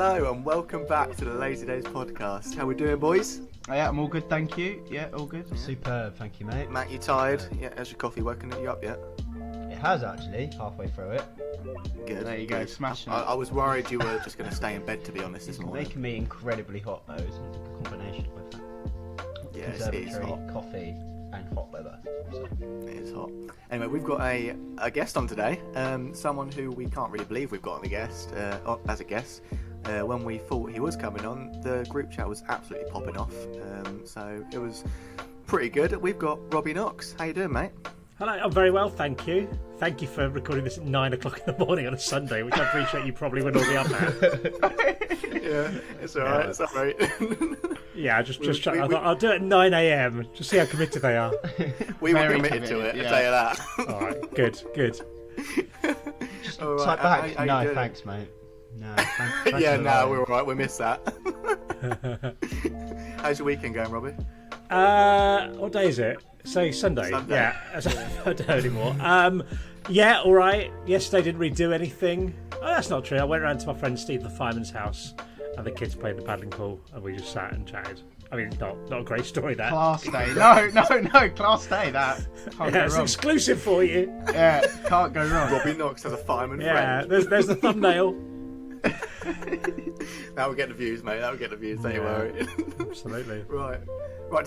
Hello and welcome back to the Lazy Days podcast. How we doing, boys? Yeah, I'm all good, thank you. Yeah, all good. Yeah. Superb, thank you, mate. Matt, you tired? Yeah, how's your coffee woken you up yet? It has actually, halfway through it. Good. There you go, smashing it. I was worried you were just going to stay in bed, to be honest, this It's morning. making me incredibly hot though. It's a good combination of both that. Yes, it is Conservatory, hot. coffee, and hot weather. So. It is hot. Anyway, we've got a guest on today. Someone who we can't really believe we've got as a guest. When we thought he was coming on, the group chat was absolutely popping off. So it was pretty good. We've got Robbie Knox. How you doing, mate? Hello, I'm very well, thank you. Thank you for recording this at 9 o'clock in the morning on a Sunday, which I appreciate you probably wouldn't all be up at. Yeah, it's alright, it's alright. Yeah, just try. I thought I'll do it at 9 a.m. Just see how committed they are. We were Very committed to it, yeah. I'll tell you that. Alright, good. Just All right, type back. how you No, doing? thanks, mate. No, thanks Yeah, for no, allowing. we're alright, we missed that. How's your weekend going, Robbie? What day is it? Say Sunday. Sunday. Yeah, I don't know anymore. Yeah, alright. Yesterday didn't really do anything. Oh, that's not true. I went around to my friend Steve the fireman's house, and the kids played the paddling pool, and we just sat and chatted. I mean, not a great story, that. Class day. No, class day, that. Can't Yeah, go it's wrong. exclusive for you. Yeah, can't go wrong. Robbie Knox has a fireman Yeah, friend. there's the thumbnail. That will get the views, mate. That will get the views, don't you worry. Absolutely. Right,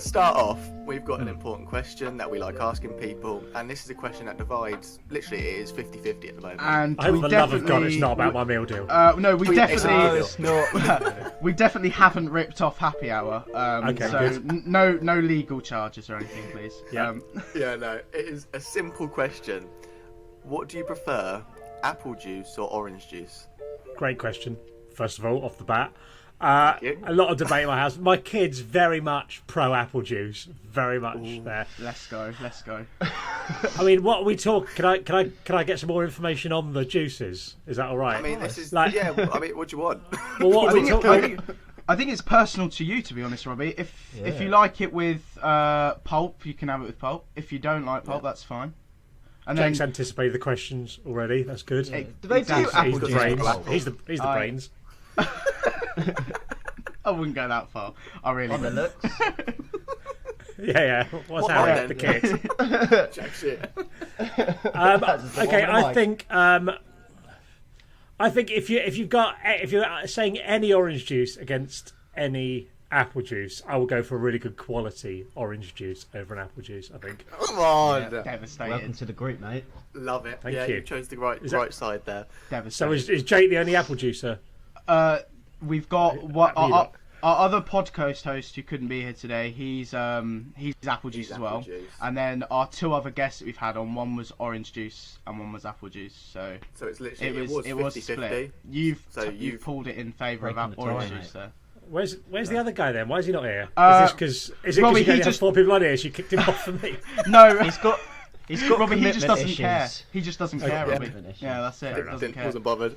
to start off, we've got an important question that we like asking people, and this is a question that divides, literally it is 50-50 at the moment. And I hope we for the love of God definitely- it's not about my meal deal. No, we It's definitely, it's not. we definitely haven't ripped off Happy Hour. Okay, so good. no legal charges or anything, please. Yeah. Yeah, no, it is a simple question. What do you prefer, apple juice or orange juice? Great question, first of all, off the bat. you. A lot of debate in my house. My kids very much pro apple juice, very much there. Let's go. I mean, what are we talking? Can I get some more information on the juices? Is that all right? I mean, this is, Like- yeah, I mean, what do you want? Well, what I are we think, talking? I think it's personal to you, to be honest, Robbie. If Yeah. you like it with pulp, you can have it with pulp. If you don't like pulp, that's fine. And Jake's then anticipated the questions already. That's good. Do they do Exactly. apple He's the juice? brains. as well? He's the I- brains. I wouldn't go that far. I really On the wouldn't. looks. Yeah. What's What Harry? then? The kid. Jack shit. That's the Okay, one I like. think if you're saying any orange juice against any apple juice, I will go for a really good quality orange juice over an apple juice. I think. Come on. Yeah. Devastated. Welcome to the group, mate. Love it. Thank yeah, you. you chose the right that- side there. So Devastated. is Jake the only apple juicer? We've got what Have you our got? other podcast host who couldn't be here today. He's apple juice He's as well. apple juice. And then our two other guests that we've had on, one was orange juice and one was apple juice. So So it's literally, it was 50-50. split. You've So you've pulled it in favour of Breaking the orange tie, juice mate. there. Where's the other guy then? Why is he not here? Uh, Is it because Robbie, you he only had just- 4 people on here? So you kicked him off for me. No, He's got Robbie. He just commitment doesn't issues. care. He just doesn't care, yeah. Robbie. Commitment issues. Yeah, that's it. He enough. doesn't care. Wasn't bothered.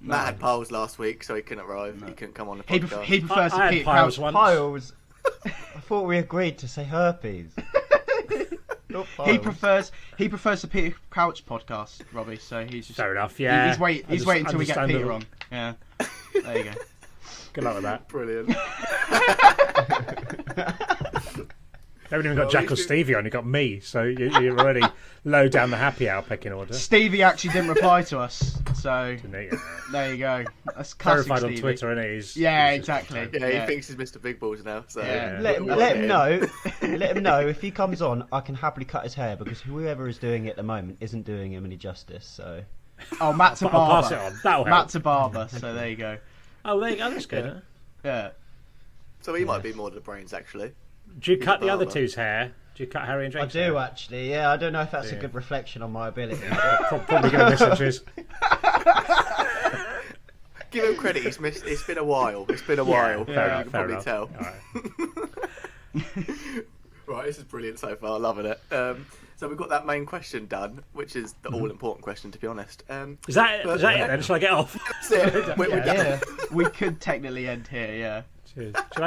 Matt had piles last week, so he couldn't arrive. He couldn't come on the He, podcast. he prefers I to had Peter piles Crouch. once. Piles. I thought we agreed to say herpes. Not He piles. prefers the Peter Crouch podcast, Robbie. So he's just Fair enough. Yeah. he's waiting until we get Peter on. Yeah. There you go. Good luck with that. Brilliant. They haven't even got Jack or Stevie on. You got me, so you're already low down the happy hour pecking order. Stevie actually didn't reply to us, so Didn't he? there you go. That's classic Verified on Stevie. Twitter, isn't he? He's Yeah, just- exactly. Yeah, he thinks he's Mr. Big Balls now. So Yeah. Let him Let know. Let him know if he comes on. I can happily cut his hair because whoever is doing it at the moment isn't doing him any justice. So Oh, Matt's a I'll pass it barber. on. That'll help. Matt's a barber, so there you go. Oh, there you go. That's good. Yeah. So he might be more to the brains, actually. Do you cut the other barber. two's hair? Do you cut Harry and I Jake's do hair? actually. Yeah, I don't know if that's a Yeah. good reflection on my ability. Probably going to listen to his. Give him credit. He's missed. It's been a while. It's been a while. Fair you enough, can fair probably enough. tell. All right. Right, this is brilliant so far. Loving it. So we've got that main question done, which is the all-important question, to be honest. Is that it then? Shall I get off? That's it. We're done. yeah. We could technically end here, yeah. Cheers. Do you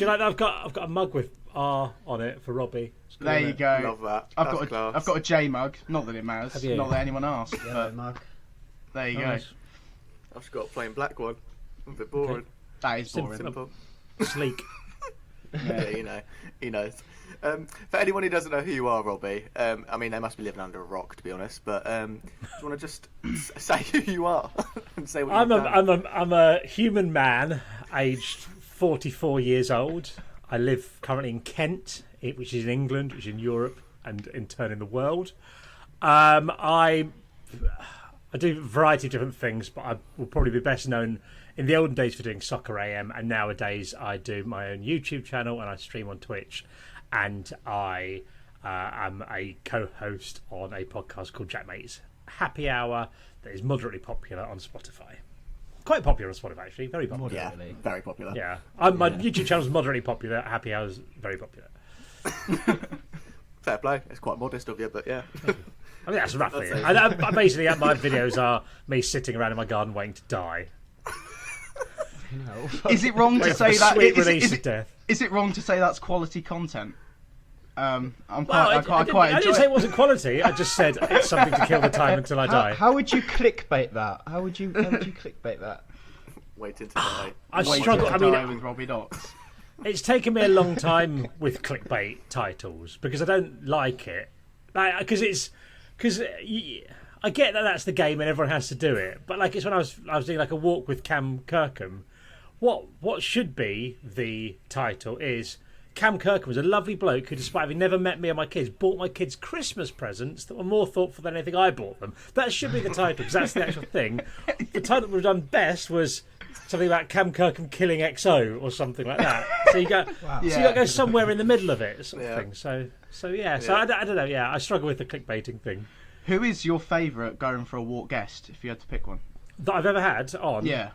like that? I've got a mug with R on it for Robbie. It's good, There isn't you it? go. Love that. I've That's got class. I've got a J mug. Not that it matters. Have you? Not that anyone asked. Yellow But mug. there you Nice. go. I've just got a plain black one. A bit boring. Okay. That is boring. Simple. Sleek. Yeah, you know, he knows. For anyone who doesn't know who you are, Robbie, I mean, they must be living under a rock, to be honest. But do you want to just say who you are and say what you've done? I'm a human man, aged 44 years old. I live currently in Kent, which is in England, which is in Europe, and in turn in the world. I do a variety of different things, but I will probably be best known in the olden days for doing Soccer AM, and nowadays I do my own YouTube channel and I stream on Twitch, and I am a co-host on a podcast called Jaackmates Happy Hour that is moderately popular on Spotify. Quite popular on Spotify, actually. Very popular. Yeah, very popular. Yeah. My YouTube channel is moderately popular. Happy Hour is very popular. Fair play. It's quite modest of you, but yeah. I mean, that's roughly it. I basically, my videos are me sitting around in my garden waiting to die. Is it wrong to say that? Sweet release of death. Is it wrong to say that's quality content? I didn't say it wasn't quality. I just said it's something to kill the time until I die. How would you clickbait that? How would you clickbait that? Wait until I I struggle. I mean, with Robbie Knox. it's taken me a long time with clickbait titles because I don't like it. Because I get that that's the game and everyone has to do it. But like it's when I was doing like a walk with Cam Kirkham. What should be the title is Cam Kirkham was a lovely bloke who, despite having never met me or my kids, bought my kids Christmas presents that were more thoughtful than anything I bought them. That should be the title because that's the actual thing. The title that would have done best was something about Cam Kirkham killing XO or something like that. So you go, Wow. so you got to go somewhere in the middle of it, sort of thing. So I don't know. Yeah, I struggle with the clickbaiting thing. Who is your favourite going for a walk guest, if you had to pick one? That I've ever had on. Yeah.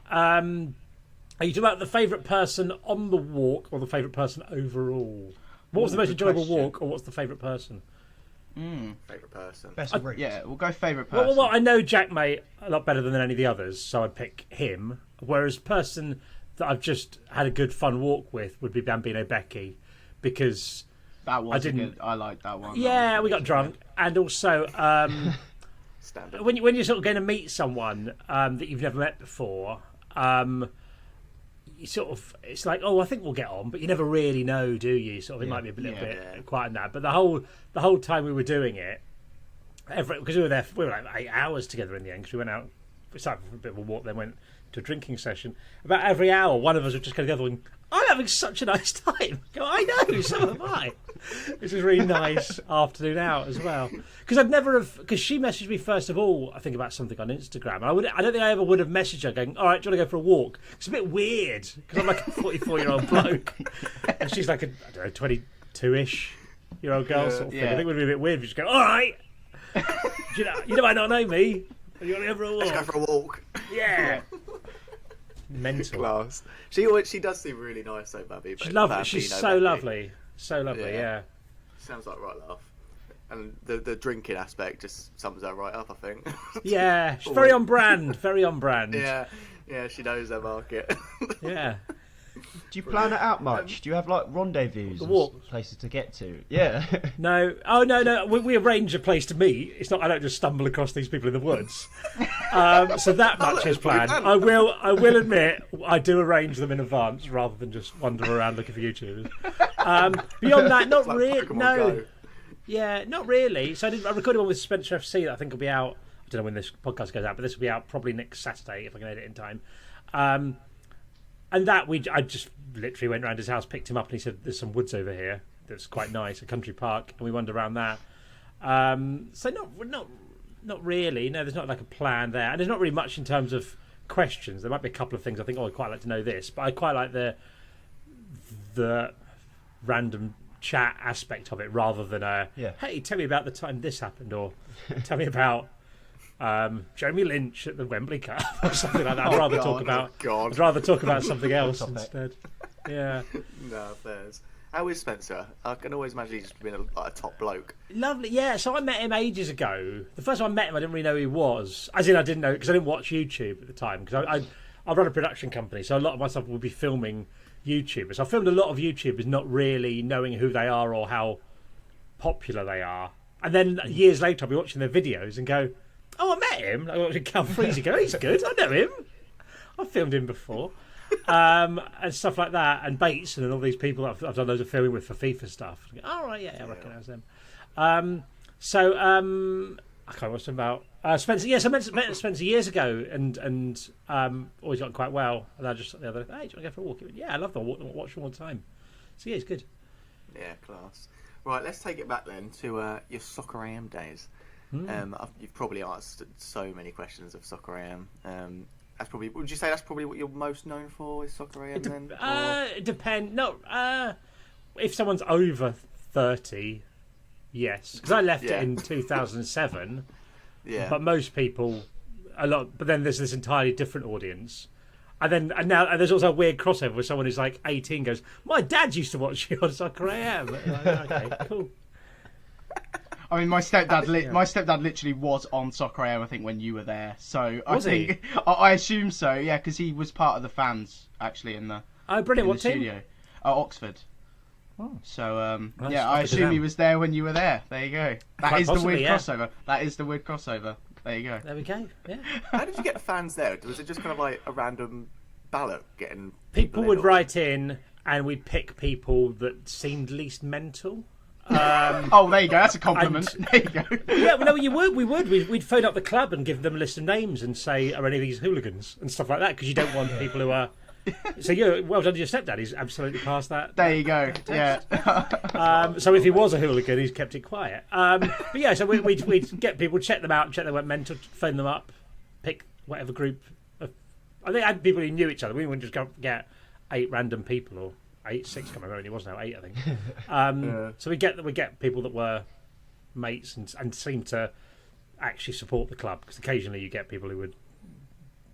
Are you talking about the favourite person on the walk or the favourite person overall? What was the most good enjoyable question. walk, or what's the favourite person? favourite person. Best of breed. Yeah, we'll go favourite person. Well, I know Jaackmate a lot better than any of the others, so I'd pick him. Whereas person that I've just had a good fun walk with would be Bambino Becky, because that was didn't- good. I liked that one. yeah, we got drunk, and also Standard. when you're sort of going to meet someone that you've never met before, you sort of it's like, oh, I think we'll get on, but you never really know, do you? Sort of, it might be a little bit quiet in that, but the whole time we were doing it, because we were like 8 hours together in the end. Because we went out, we started for a bit of a walk, then went to a drinking session. About every hour, one of us would just go together and, I'm having such a nice time. Go, I know, so am I. This was a really nice afternoon out as well. Because she messaged me first of all, I think, about something on Instagram. And I don't think I ever would have messaged her going, all right, do you want to go for a walk? It's a bit weird because I'm like a 44-year-old bloke. And she's like a, I don't know, 22-ish year old girl sort of thing. I think it would be a bit weird if you just go, all right. you might not know me. You want to go for a walk? Let's go for a walk. Yeah. Mental. Class. She does seem really nice though, Babby. She's lovely. She's so lovely. So lovely, yeah. Sounds like right laugh. And the drinking aspect just sums her right up, I think. Yeah, she's very on brand. Very on brand. Yeah, she knows her market. Yeah. Do you plan it out much? Do you have like rendezvous and walk. places to get to? Yeah. No. Oh no. We arrange a place to meet. It's not. I don't just stumble across these people in the woods. So that much is planned. I will admit I do arrange them in advance rather than just wander around looking for YouTubers. Beyond that, not like really. Pokemon No. Go. Yeah, not really. So I recorded one with Spencer FC that I think will be out. I don't know when this podcast goes out, but this will be out probably next Saturday if I can edit it in time. And that I just literally went around his house, picked him up, and he said, "There's some woods over here that's quite nice, a country park," and we wandered around that. So not really. No, there's not like a plan there, and there's not really much in terms of questions. There might be a couple of things I think, oh, I'd quite like to know this, but I quite like the random chat aspect of it rather than hey, tell me about the time this happened, or tell me about Jeremy Lynch at the Wembley Cup or something like that. I'd rather talk about something else instead. Yeah. No, fairs. How is Spencer? I can always imagine he's been a top bloke. Lovely, yeah. So I met him ages ago. The first time I met him, I didn't really know who he was. As in, I didn't know because I didn't watch YouTube at the time. Because I run a production company, so a lot of my stuff would be filming YouTubers. I filmed a lot of YouTubers not really knowing who they are or how popular they are. And then years later, I'll be watching their videos and go, oh, I met him. Like watching Cal Freezy go, he's good. I know him. I've filmed him before. and stuff like that, and Bates and all these people that I've done loads of filming with for FIFA stuff. Oh right, yeah, I recognise them. I can't remember what about Spencer. Yes, I met Spencer years ago, and always got quite well. And I just the other day, hey, do you want to go for a walk? He went, yeah, I love them. Watch them all the time. So yeah, it's good. Yeah, class. Right, let's take it back then to your Soccer AM days. You've probably asked so many questions of Soccer AM. That's probably. Would you say that's probably what you're most known for? Is Soccer AM then? It depends. No, if someone's over 30. Yes, because I left it in 2007. Yeah. But most people, a lot. But then there's this entirely different audience, and now there's also a weird crossover where someone who's like 18 goes, "My dad used to watch you on Soccer AM." Like, okay, cool. I mean, my stepdad literally was on Soccer AM, I think, when you were there. So Was he? I assume so. Yeah, because he was part of the fans actually in the Brilliant! What team? studio at Oxford. Oh. So Nice. yeah, I assume he was there when you were there. There you go. That Quite is possibly, the weird yeah. crossover. That is the weird crossover. There you go. There we go. Yeah. How did you get the fans there? Was it just kind of like a random ballot getting People in, would or- write in, and we'd pick people that seemed least mental. Oh, there you go. That's a compliment. There you go. Yeah, well, no, you would. We'd phone up the club and give them a list of names and say, "Are any of these hooligans?" and stuff like that, because you don't want people who are. So yeah, well done to your stepdad. He's absolutely passed that. There you go. Yeah. So if he was a hooligan, he's kept it quiet. But yeah, so we'd get people, check them out, check they weren't mental, phone them up, pick whatever group. I think I had people who knew each other. We wouldn't just go get 8 random people or 6. Can't remember. It was now 8, I think. So we get people that were mates and seemed to actually support the club, because occasionally you get people who would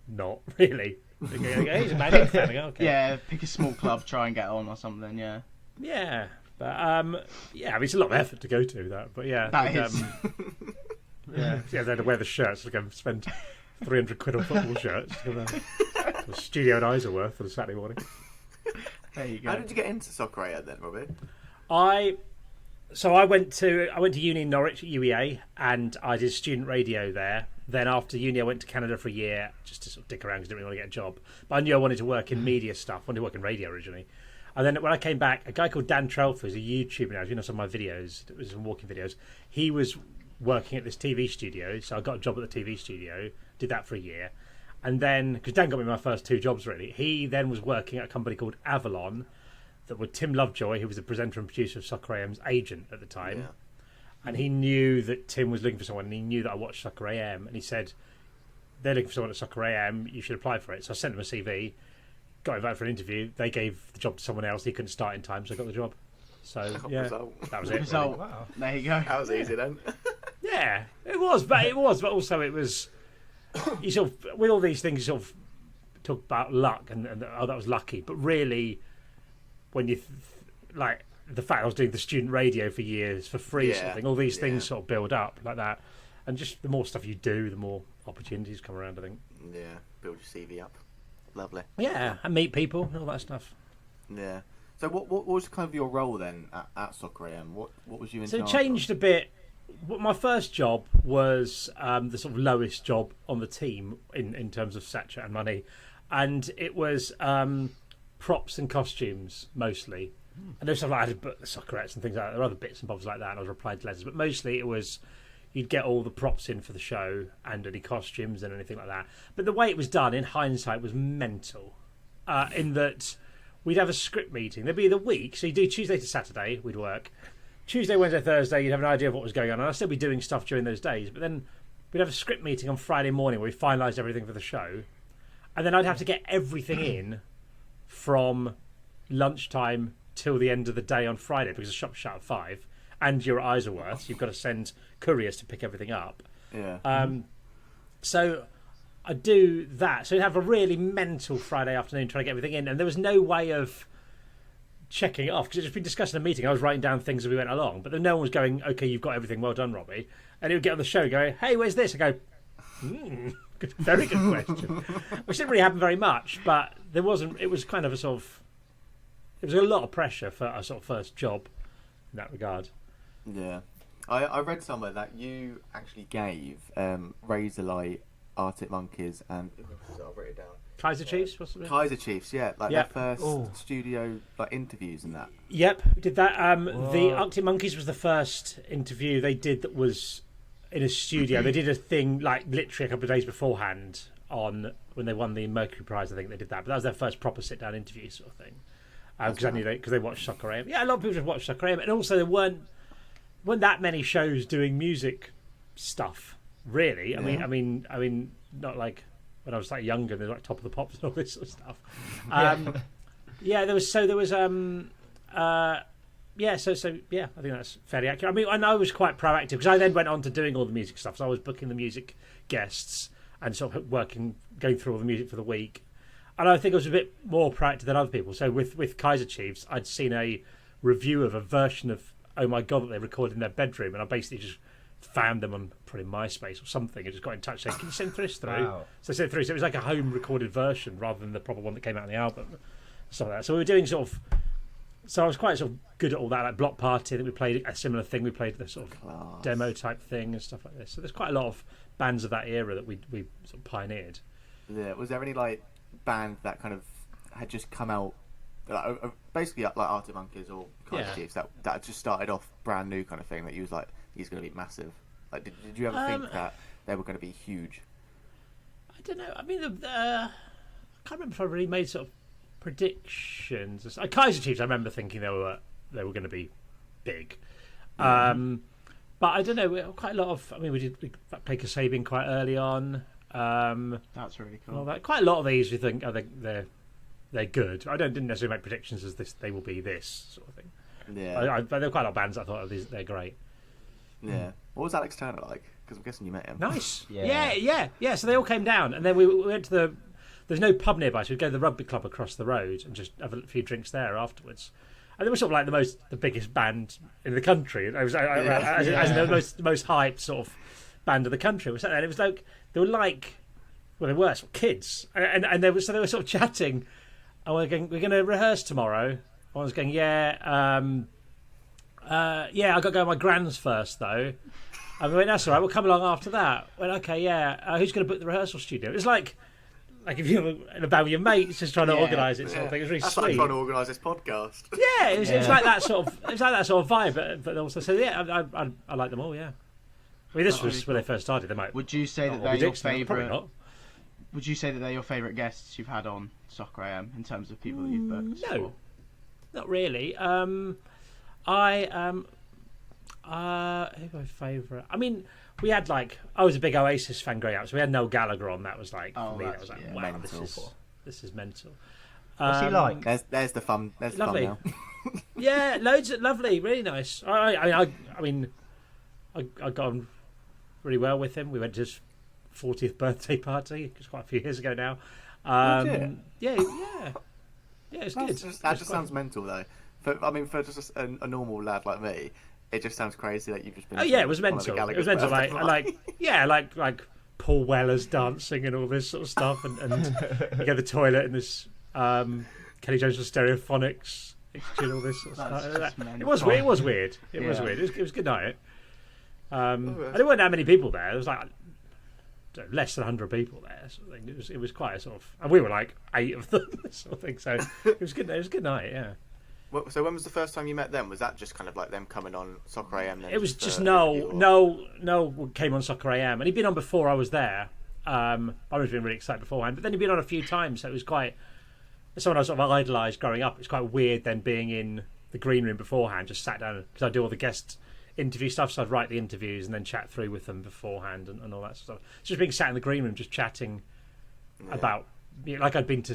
not really. He's a Man fan. Okay. Yeah, pick a small club, try and get on or something. Yeah. Yeah, but yeah, I mean, it's a lot of effort to go to that, but yeah, That is. yeah, they had to wear the shirts to go and spend 300 quid on football shirts to the studio in Isleworth on a Saturday morning. There you go. How did you get into Soccer AM then, Robbie? I went to uni in Norwich at UEA, and I did student radio there. Then after uni, I went to Canada for a year just to sort of dick around because I didn't really want to get a job. But I knew I wanted to work in media stuff. I wanted to work in radio originally. And then when I came back, a guy called Dan Trelfer, who's a YouTuber now, you know, some of my videos, it was some walking videos. He was working at this TV studio, so I got a job at the TV studio, did that for a year. And then, because Dan got me my first 2 jobs really, he then was working at a company called Avalon, that were Tim Lovejoy, who was the presenter and producer of Soccer AM's agent at the time. Yeah. And he knew that Tim was looking for someone, and he knew that I watched Soccer AM, and he said, they're looking for someone at Soccer AM, you should apply for it. So I sent them a CV, got invited for an interview, they gave the job to someone else, he couldn't start in time, so I got the job. So, yeah, Result. that was it. Result. Really. Wow. There you go. That was easy then. Yeah, but also it was, you sort of, with all these things, you sort of talk about luck, and oh, that was lucky, but really, when you, like, the fact I was doing the student radio for years for free, sort of thing, all these things sort of build up like that, and just the more stuff you do, the more opportunities come around, I think. Yeah, build your CV up. Lovely. Yeah, and meet people and all that stuff. Yeah. So what was kind of your role then at Soccer AM? What was you in So it charge changed of? a bit. My first job was the sort of lowest job on the team in terms of stature and money, and it was props and costumes mostly. And there's stuff like I had soccerettes and things like that. There were other bits and bobs like that, and I was replying to letters. But mostly it was you'd get all the props in for the show and any costumes and anything like that. But the way it was done, in hindsight, was mental. In that we'd have a script meeting. There'd be the week, so you do Tuesday to Saturday, we'd work. Tuesday, Wednesday, Thursday, you'd have an idea of what was going on. And I'd still be doing stuff during those days. But then we'd have a script meeting on Friday morning where we finalised everything for the show. And then I'd have to get everything in from lunchtime till the end of the day on Friday, because the shop's shut at 5 and you're at Isleworth, so you've got to send couriers to pick everything up. Yeah. So I'd do that. So you'd have a really mental Friday afternoon trying to get everything in, and there was no way of checking it off, because it had just been discussed in a meeting. I was writing down things as we went along, but then no one was going, okay, you've got everything, well done, Robbie. And it would get on the show going, hey, where's this? I go, very good question. Which didn't really happen very much, but there wasn't, it was kind of a sort of, it was a lot of pressure for a sort of first job in that regard. Yeah. I read somewhere that you actually gave Razorlight, Arctic Monkeys, and I've written it down. Kaiser Chiefs, possibly. Kaiser Chiefs, yeah, like Yep. their first studio like interviews and that. Yep, we did that. The Arctic Monkeys was the first interview they did that was in a studio. They did a thing like literally a couple of days beforehand on when they won the Mercury Prize. I think they did that, but that was their first proper sit-down interview sort of thing. Because they watched Soccer AM. Yeah, a lot of people just watched Soccer AM, and also there weren't that many shows doing music stuff. Really, Yeah. I mean, not like when I was like younger. There's like Top of the Pops and all this sort of stuff. Yeah, there was. Yeah, so yeah, I think that's fairly accurate. I mean, and I was quite proactive because I then went on to doing all the music stuff. So I was booking the music guests and sort of going through all the music for the week. And I think I was a bit more proactive than other people. So with Kaiser Chiefs, I'd seen a review of a version of Oh My God that they recorded in their bedroom, and I basically just found them on probably MySpace or something and just got in touch saying, can you send this through? Wow. So I sent it through. So it was like a home recorded version rather than the proper one that came out on the album. Stuff like that. So we were doing sort of... So I was quite sort of good at all that, like Block Party. I think we played a similar thing. We played the sort of demo type thing and stuff like this. So there's quite a lot of bands of that era that we sort of pioneered. Yeah, was there any like band that kind of had just come out, like, basically like Arctic Monkeys or Kaiser Chiefs that had just started off brand new kind of thing that you was like, these going to be massive? Like, did you ever think that they were going to be huge? I don't know. I mean, I can't remember if I really made sort of predictions. Kaiser Chiefs, I remember thinking they were going to be big. But I don't know. Quite a lot of. I mean, we played Kasabian quite early on. That's really cool. Quite a lot of these we think they're good. I didn't necessarily make predictions as they will be this sort of thing. Yeah. But there were quite a lot of bands I thought they're great. Yeah. What was Alex Turner like? Because I'm guessing you met him. Nice. Yeah. Yeah. So they all came down, and then we went to there's no pub nearby, so we'd go to the rugby club across the road and just have a few drinks there afterwards. And they were sort of like the biggest band in the country. It was as the most hyped sort of band of the country. And it was like they were sort of kids, and they were sort of chatting. And we're going to rehearse tomorrow. I was going, yeah, I got to go to my grand's first though. And we went, that's all right. We'll come along after that. Went, okay, yeah. Who's going to book the rehearsal studio? It was like if you're in a band with your mates, just trying to organise it, sort of thing. It was really That's sweet. like trying to organise this podcast. Yeah, it was like that sort of. It was like that sort of vibe, but also, so yeah, I like them all. Yeah, I mean, this was when they first started. They might. Would you say that they're be your dicks now, probably favourite? not. Would you say that they're your favourite guests you've had on Soccer AM in terms of people that you've booked? No, not really. Who's my favourite? I mean, we had I was a big Oasis fan growing up, so we had Noel Gallagher on. That was for me, that was wow, mental. this is mental. What's he like? There's the fun. There's Lovely. the fun now. Yeah, loads of lovely, really nice. I got on really well with him. We went to his 40th birthday party. It was quite a few years ago now. Yeah, it's good. That just sounds mental though. For just a normal lad like me, it just sounds crazy that you've just been. Oh yeah, it was mental. It was mental. Like Paul Weller's dancing and all this sort of stuff, and you go to the toilet and this Kelly Jones with Stereophonics and all this sort of stuff. It was weird. It was weird. It was a good night. And there weren't that many people there. There was less than 100 people there. Sort of thing. It was quite a sort of, and we were 8 of them, sort of thing. So it was good. It was a good night. Yeah. So when was the first time you met them? Was that just kind of like them coming on Soccer AM? Then it was just Noel came on Soccer AM, and he'd been on before I was there. I was been really excited beforehand, but then he'd been on a few times, so it was quite someone I sort of idolised growing up. It's quite weird then being in the green room beforehand, just sat down because I do all the guest interview stuff, so I'd write the interviews and then chat through with them beforehand and all that sort of stuff. Just being sat in the green room, just chatting about. I'd been to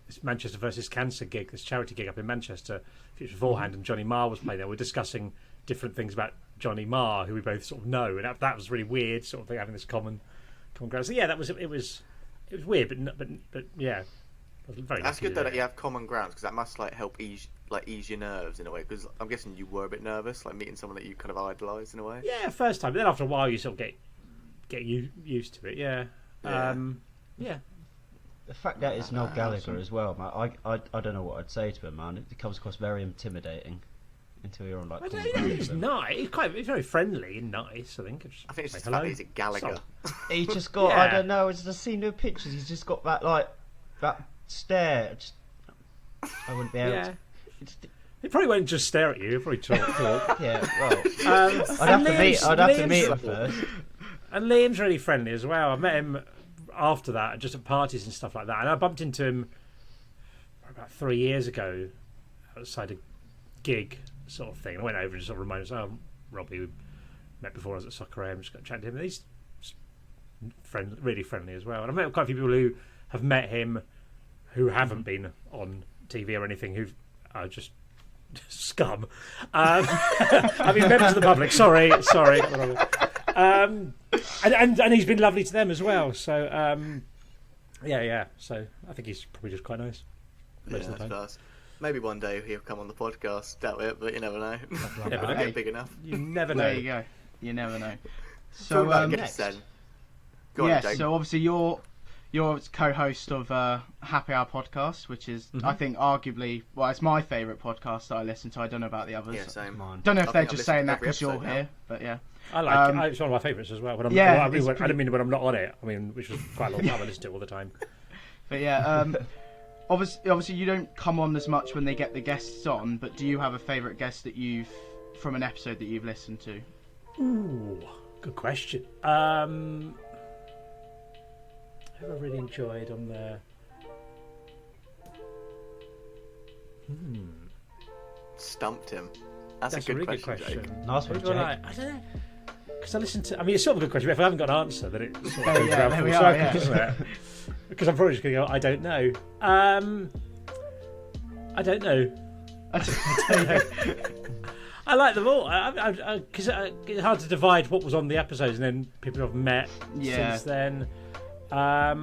this Manchester versus Cancer gig, this charity gig up in Manchester beforehand, and Johnny Marr was playing there. We're discussing different things about Johnny Marr, who we both sort of know, and that was really weird, sort of thing, having this common ground. So yeah, it was weird, but yeah, I was very. That's good that you have common grounds, because that must help ease your nerves in a way. Because I'm guessing you were a bit nervous, meeting someone that you kind of idolised in a way. Yeah, first time, but then after a while you sort of get used to it. Yeah. Yeah. The fact that it's Noel Gallagher as well, man, I don't know what I'd say to him, man. It comes across very intimidating until you're on I don't know, he's nice. He's very friendly and nice. I think it's just the fact that he's a Gallagher. He's just got, I don't know. It's just seen the pictures. He's just got that that stare, I wouldn't be able Yeah. to. He probably won't just stare at you. He'll probably talk. Yeah, well, I'd have to meet him first. And Liam's really friendly as well. I met him after that, just at parties and stuff like that. And I bumped into him about 3 years ago outside a gig sort of thing. I went over and sort of reminded us, Robbie, we met before I was at Soccer AM, just got chatting to him. And he's really friendly as well. And I met quite a few people who have met him who haven't been on TV or anything, who are just scum. I mean, members of the public. Sorry. And he's been lovely to them as well. So yeah. So I think he's probably just quite nice. Yeah, that's class. Maybe one day he'll come on the podcast. Doubt it, but you never know. Yeah, but get big enough. You never know. There you go. You never know. So next. Go on, Yes. Jake. So obviously you're co-host of Happy Hour podcast, which is I think arguably it's my favourite podcast that I listen to. I don't know about the others. Yeah, same. Don't know if I they're think I've just saying listened that to every because you're episode here, but yeah. I like it. It's one of my favourites as well. When I'm, Yeah, I don't mean when I'm not on it. I mean, which was quite a long time. I listen to it all the time. But yeah, obviously you don't come on as much when they get the guests on, but do you have a favourite guest that you've from an episode that you've listened to? Ooh, good question. Who have I really enjoyed on there? Stumped him. That's a a good really question, good Jake. question. Nice one, Who do I Jake. like? I don't know. Because I listen to. I mean, it's sort of a good question. But if I haven't got an answer, then it sort of goes yeah, round there full we circle, are, yeah. doesn't it? Because I'm probably just going to go, I don't know. I don't know. I like them all. Because it's hard to divide what was on the episodes and then people I've met since then. I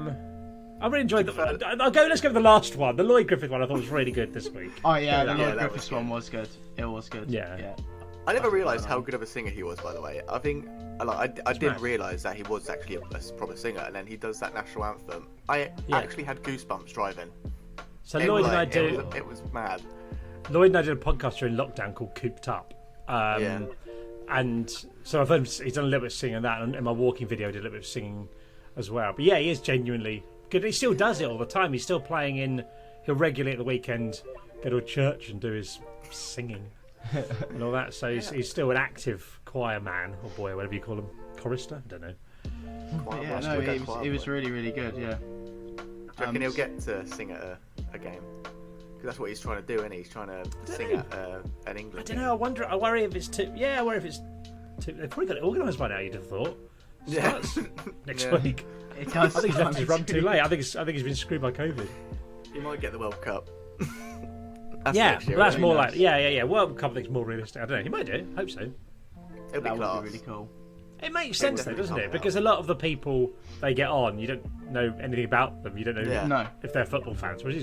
really enjoyed let's go with the last one. The Lloyd Griffith one I thought was really good this week. Oh yeah, the Yeah, Lloyd that Griffiths was one was good. It was good. Yeah. I never realised how good of a singer he was, by the way. I think I didn't mad. realise that he was actually a proper singer, and then he does that national anthem. I actually had goosebumps driving. So Lloyd and I It was mad. Lloyd and I did a podcast during lockdown called Cooped Up. And so I've heard he's done a little bit of singing on that, and in my walking video I did a little bit of singing as well. But yeah, he is genuinely good. He still does it all the time. He's still playing he'll regularly at the weekend go to a church and do his singing and all that. So he's still an active choir man, or boy, whatever you call him. Chorister? I don't know. But yeah, no, it was really, really good, yeah. Do you reckon he'll get to sing at a game? Because that's what he's trying to do, isn't he? He's trying to sing at an England I don't know. I worry if it's too. Yeah, I worry if it's too. They've probably got it organised by now. You'd have thought. Starts next week. It does. I think he's left his run too late. I think he's been screwed by COVID. He might get the World Cup. Yeah, that's more nice. like yeah. World Cup thing's more realistic. I don't know. He might do. Hope so. It'll be That class. would be really cool. It makes sense though, definitely doesn't come it? out. Because a lot of the people they get on, you don't know anything about them. You don't know Yeah. No. if they're football fans. Whereas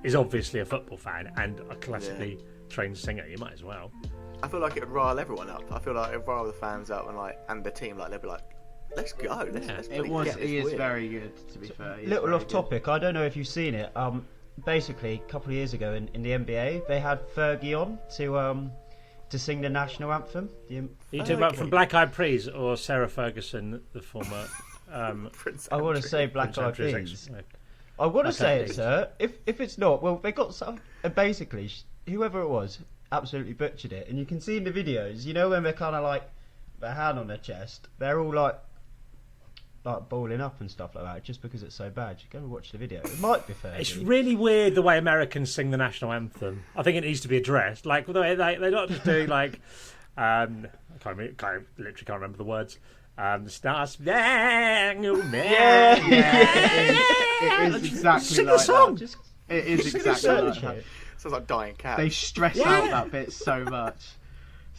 he's obviously a football fan and a classically trained singer. You might as well. I feel like it would rile everyone up. I feel like it would rile the fans up and the team. Like they'll be like, "Let's go. Let's It bloody get this is win." very good, to be fair. He is Little very off good. topic. I don't know if you've seen it. Basically, a couple of years ago in the NBA, they had Fergie on to sing the national anthem. Are you talking about from Black Eyed Peas or Sarah Ferguson, the former? Prince I want to Andrew. say Black Prince Eyed Andrew's Peas. ex- I want to Black say Eyed it, Peas. sir. If it's not, well, they got some. Basically, whoever it was absolutely butchered it, and you can see in the videos. You know when they're kind of like their hand on their chest, they're all like balling up and stuff like that, just because it's so bad. You go and watch the video. It might be fair. It's really weird the way Americans sing the national anthem. I think it needs to be addressed. Like the way they're not just doing like I literally can't remember the words. The Star Spangled Man. It is exactly Sing like a song. that. It is Just exactly like search that. it. Sounds like dying cat. They stress out that bit so much.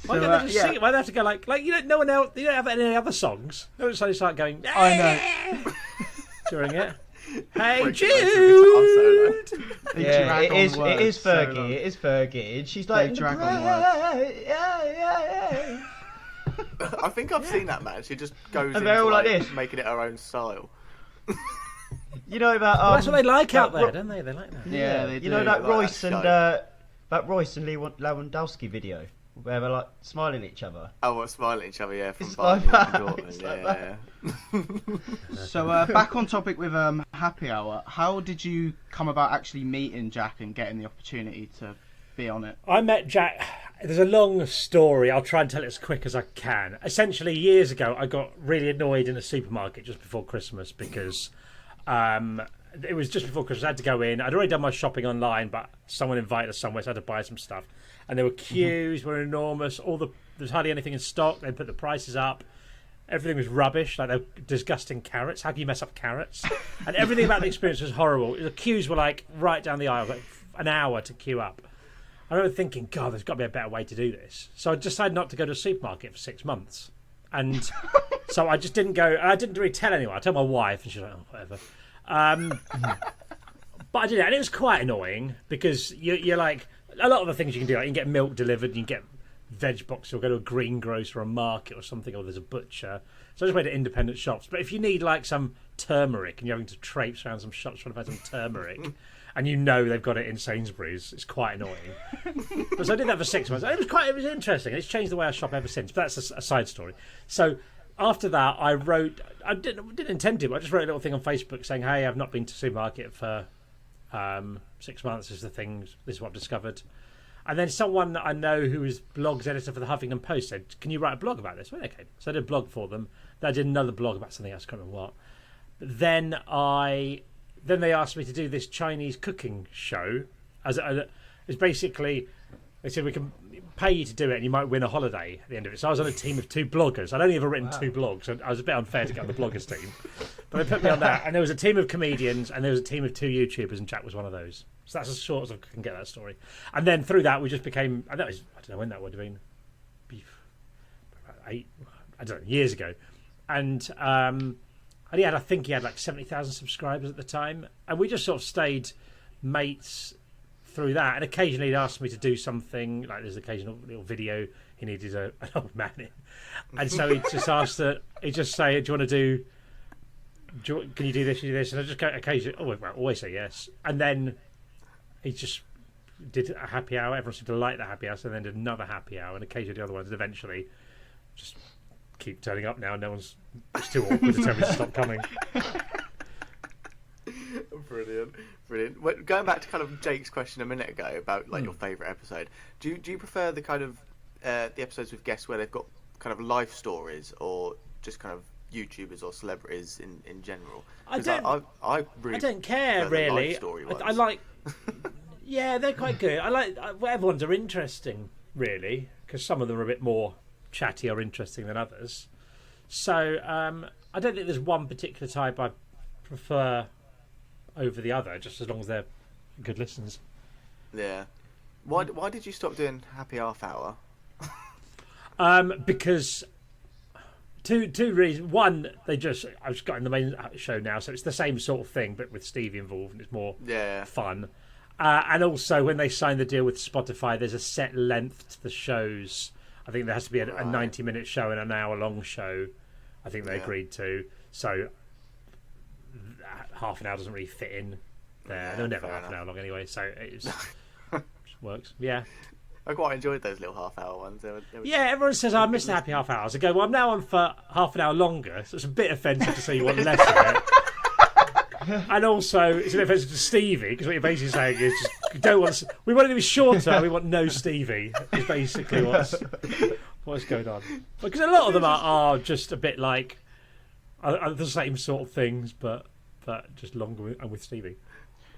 Why So, don't they just yeah. sing it? Why do they have to go like you don't? No one else. You don't have any other songs. They don't suddenly start going. I know. During it. Hey Breaking into guitar Jude. They Yeah, drag it on is. It words is so Fergie. long. It is Fergie, and she's like, drag on words. yeah. I think I've seen that, man. She just goes And they're into all like this. making it her own style. You know that. Well, that's what they like out that there, Ro- don't they? They like that. Yeah, they do. You know that Like Royce that and show. Lewandowski video where they're like smiling at each other. Oh, what, smiling at each other, yeah, from It's Barney like and that. Dortmund, It's yeah, like yeah. So back on topic with Happy Hour. How did you come about actually meeting Jack and getting the opportunity to be on it? I met Jack. There's a long story. I'll try and tell it as quick as I can. Essentially, years ago, I got really annoyed in a supermarket just before Christmas because it was just before Christmas. I had to go in. I'd already done my shopping online, but someone invited us somewhere, so I had to buy some stuff. And there were queues, were enormous. There's hardly anything in stock. They put the prices up. Everything was rubbish. Like, they were disgusting carrots. How can you mess up carrots? And everything about the experience was horrible. The queues were like right down the aisle, like an hour to queue up. I remember thinking, God, there's got to be a better way to do this. So I decided not to go to a supermarket for 6 months. And so I just didn't go. I didn't really tell anyone. I told my wife, and she's like, oh, whatever. But I did it, and it was quite annoying because you're like, a lot of the things you can do, like you can get milk delivered, you can get veg box, or go to a greengrocer or a market or something, or there's a butcher. So I just went to independent shops. But if you need like some turmeric and you're having to traipse around some shops trying to find some turmeric, and you know they've got it in Sainsbury's, it's quite annoying. But so I did that for 6 months. It was interesting. It's changed the way I shop ever since. But that's a side story. So after that, I didn't intend to, but I just wrote a little thing on Facebook saying, hey, I've not been to supermarket for 6 months. This is what I've discovered. And then someone that I know who is blogs editor for the Huffington Post said, can you write a blog about this? Well, okay. So I did a blog for them. Then I did another blog about something else, I can't remember what. But then they asked me to do this Chinese cooking show. It's basically, they said we can pay you to do it and you might win a holiday at the end of it. So I was on a team of 2 bloggers. I'd only ever written 2 blogs, so I was a bit unfair to get on the bloggers team. But they put me on that, and there was a team of comedians and there was a team of 2 YouTubers, and Jack was one of those. So that's as short as I can get that story. And then through that, we just became, I don't know when that would have been, about 8, I don't know, years ago. And I think he had like 70,000 subscribers at the time. And we just sort of stayed mates through that. And occasionally he'd ask me to do something, like there's an occasional little video he needed an old man in. And so he just asked he'd just say, can you do this, you do this? And I just go occasionally, always say yes. And then he just did a happy hour. Everyone seemed to like the happy hour, so then did another happy hour, and occasionally the other ones. And eventually, just keep turning up now. No one's. It's too awkward to tell me to stop coming. Brilliant. Well, going back to kind of Jake's question a minute ago about like your favourite episode, do you prefer the kind of the episodes with guests where they've got kind of life stories, or just kind of YouTubers or celebrities in general? I don't care really. I like. Yeah, they're quite good. I like everyone's are interesting really, because some of them are a bit more chatty or interesting than others. So I don't think there's one particular type I prefer over the other, just as long as they're good listens. Yeah. Why did you stop doing Happy Half Hour? Because two reasons. One, I've just got in the main show now, so it's the same sort of thing, but with Stevie involved, and it's more fun. And also, when they signed the deal with Spotify, there's a set length to the shows. I think there has to be a 90-minute show and an hour-long show. I think they agreed to. So half an hour doesn't really fit in there. They're never half an hour long anyway, so it just works. Yeah. I quite enjoyed those little half-hour ones. They were everyone says, I miss the happy half hours. I go, well, I'm now on for half an hour longer, so it's a bit offensive to say you want less of it. And also, it's a bit offensive to Stevie, because what you're basically saying is, we want it to be shorter, we want no Stevie, is basically what's going on. Because a lot of them are just a bit like the same sort of things, but just longer and with Stevie.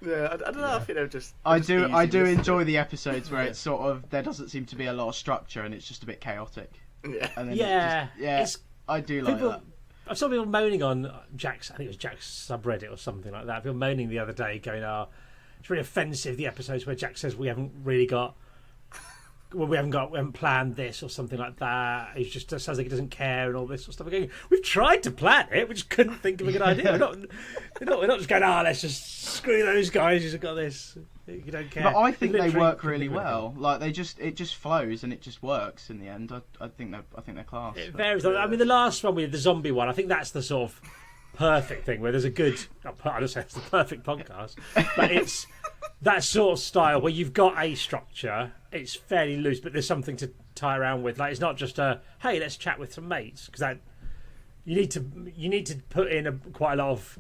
Yeah, I don't know if just. I do enjoy the episodes where it's sort of there doesn't seem to be a lot of structure and it's just a bit chaotic. Yeah, and then I do like that. I saw people moaning on Jack's. I think it was Jack's subreddit or something like that. People moaning the other day, going, it's really offensive, the episodes where Jack says we haven't planned this or something like that. He just sounds like he doesn't care and all this sort of stuff. We're going, we've tried to plan it, we just couldn't think of a good idea. We're not just going, let's just screw those guys who've got this. You don't care. But I think they work really well. Like it just flows and it just works in the end. I think they're class. It varies. I mean, the last one the zombie one, I think that's the sort of perfect thing where there's a good. I don't say it's the perfect podcast, but it's that sort of style where you've got a structure it's fairly loose, but there's something to tie around with. Like, it's not just a hey, let's chat with some mates, because that you need to put in quite a lot of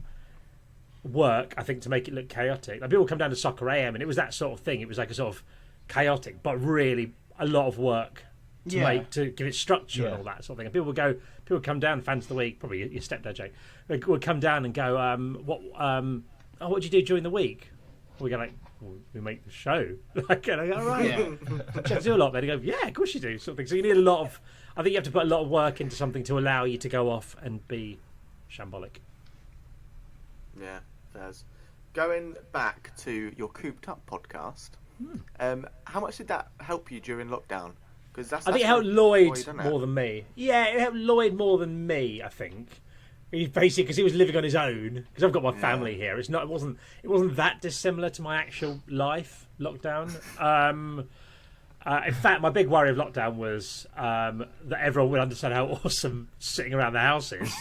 work, I think, to make it look chaotic. Like, people come down to Soccer AM, and it was that sort of thing. It was like a sort of chaotic, but really a lot of work to give it structure and all that sort of thing. And people would come down, fans of the week, probably your stepdad, Jake, would come down and go, what do you do during the week? We go like, well, we make the show. Like, and I go, all right, you have to do a lot. Then you go, yeah, of course you do, sort of thing. So you need a lot of, I think you have to put a lot of work into something to allow you to go off and be shambolic. Yeah, there's going back to your Cooped Up podcast. How much did that help you during lockdown? Because I think it helped Lloyd more than me. Yeah, it helped Lloyd more than me, I think. He basically, because he was living on his own. Because I've got my family here. It wasn't that dissimilar to my actual life. Lockdown. In fact, my big worry of lockdown was that everyone would understand how awesome sitting around the house is,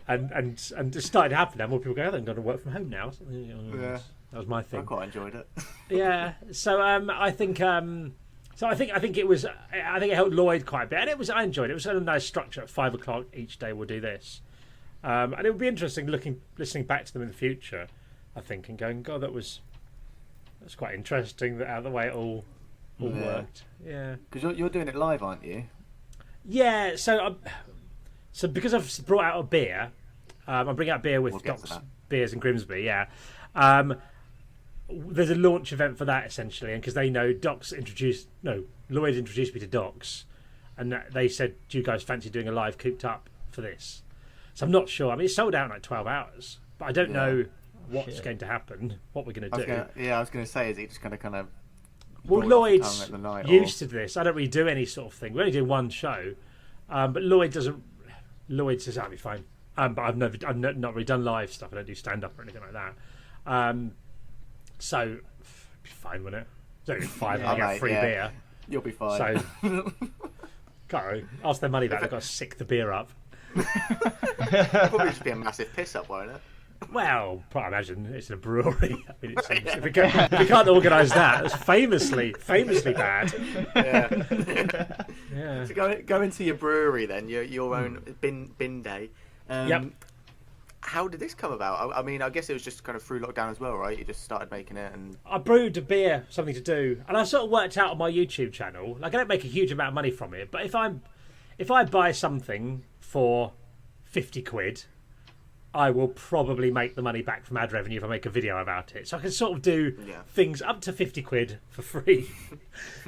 and it started to happen. Now more people go, I'm going to work from home now. That was my thing. I quite enjoyed it. Yeah. So I think it was. I think it helped Lloyd quite a bit, and I enjoyed it. It was a nice structure. At 5 o'clock each day, we'll do this, and it would be interesting listening back to them in the future. I think, and going, God, that's quite interesting. The way it all worked. Yeah. Because you're doing it live, aren't you? Yeah. So because I've brought out a beer, I'm bringing out beer with Knoxs beers in Grimsby. Yeah. There's a launch event for that, essentially, and because they know Lloyd introduced me to Docs, and they said, do you guys fancy doing a live Cooped Up for this? So I'm not sure. I mean, it's sold out in like 12 hours, but I don't know what's going to happen, what we're going to do. I was going to say, is it just going to kind of... Well, Lloyd's used to this. I don't really do any sort of thing. We only do one show, but Lloyd doesn't... Lloyd says, that'll be fine. But I've not really done live stuff. I don't do stand-up or anything like that. So, it'd be fine, wouldn't it? It's only £5 and get free beer. You'll be fine. So, can't ask their money back. They've got to sick the beer up. It'll probably just be a massive piss-up, won't it? Well, I imagine it's in a brewery. I mean, if we can't organise that, it's famously bad. Yeah. So go into your brewery then, your own bin day. Yep. How did this come about? I mean, I guess it was just kind of through lockdown as well, right? You just started making it, and I brewed a beer, something to do, and I sort of worked out on my YouTube channel. Like, I don't make a huge amount of money from it, but if I buy something for £50, I will probably make the money back from ad revenue if I make a video about it. So I can sort of do things up to £50 for free.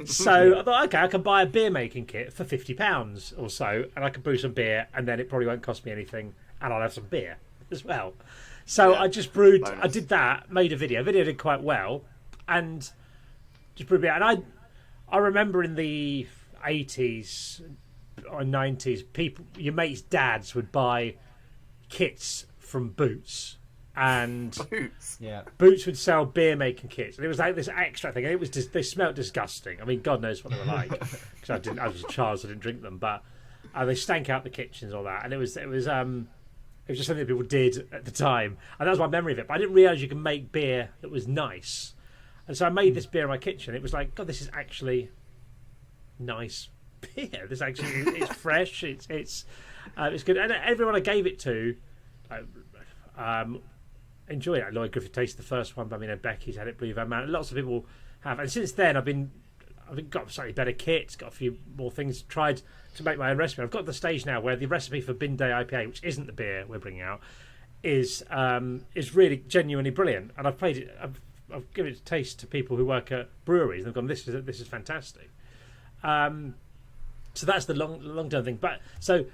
So I thought, okay, I can buy a beer making kit for £50 or so, and I can brew some beer, and then it probably won't cost me anything, and I'll have some beer as well. So I just brewed. Bonus. I did that, made a video. Video did quite well, and just brewed beer. And I remember in the 80s or 90s, your mates' dads would buy kits from Boots, and Boots would sell beer making kits, and it was like this extra thing, and they smelled disgusting. I mean, God knows what they were like, because I was a child, so I didn't drink them, but they stank out the kitchens and all that, and it was just something that people did at the time, and that was my memory of it. But I didn't realise you can make beer that was nice, and so I made this beer in my kitchen. It was like, God, this is actually nice beer. This actually it's fresh. It's good, and everyone I gave it to enjoyed it. Lloyd Griffith tasted the first one, but I mean, Becky's had it, Blue Van Man. Lots of people have, and since then I've got slightly better kits, got a few more things, tried to make my own recipe. I've got to the stage now where the recipe for Bin Day IPA, which isn't the beer we're bringing out, is really genuinely brilliant. And I've played it. I've given it a taste to people who work at breweries, and they've gone, "This is fantastic." So that's the long term thing. But so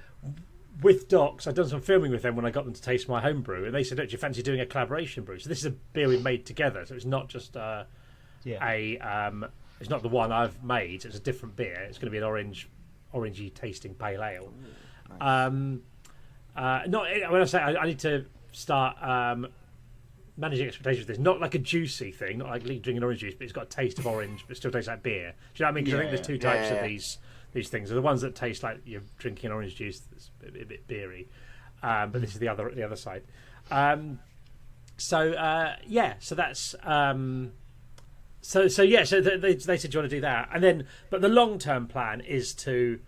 with Docs, I've done some filming with them when I got them to taste my home brew, and they said, "Do you fancy doing a collaboration brew?" So this is a beer we made together. So it's not just it's not the one I've made. It's a different beer. It's going to be an orangey tasting pale ale. When I say I need to start managing expectations with this, not like a juicy thing, not like drinking orange juice, but it's got a taste of orange, but it still tastes like beer. Do you know what I mean? Because I think there's two types of these things. There's the ones that taste like you're drinking orange juice that's a bit beery, but this is the other side. So that's So they said, do you want to do that? And then, but the long-term plan is to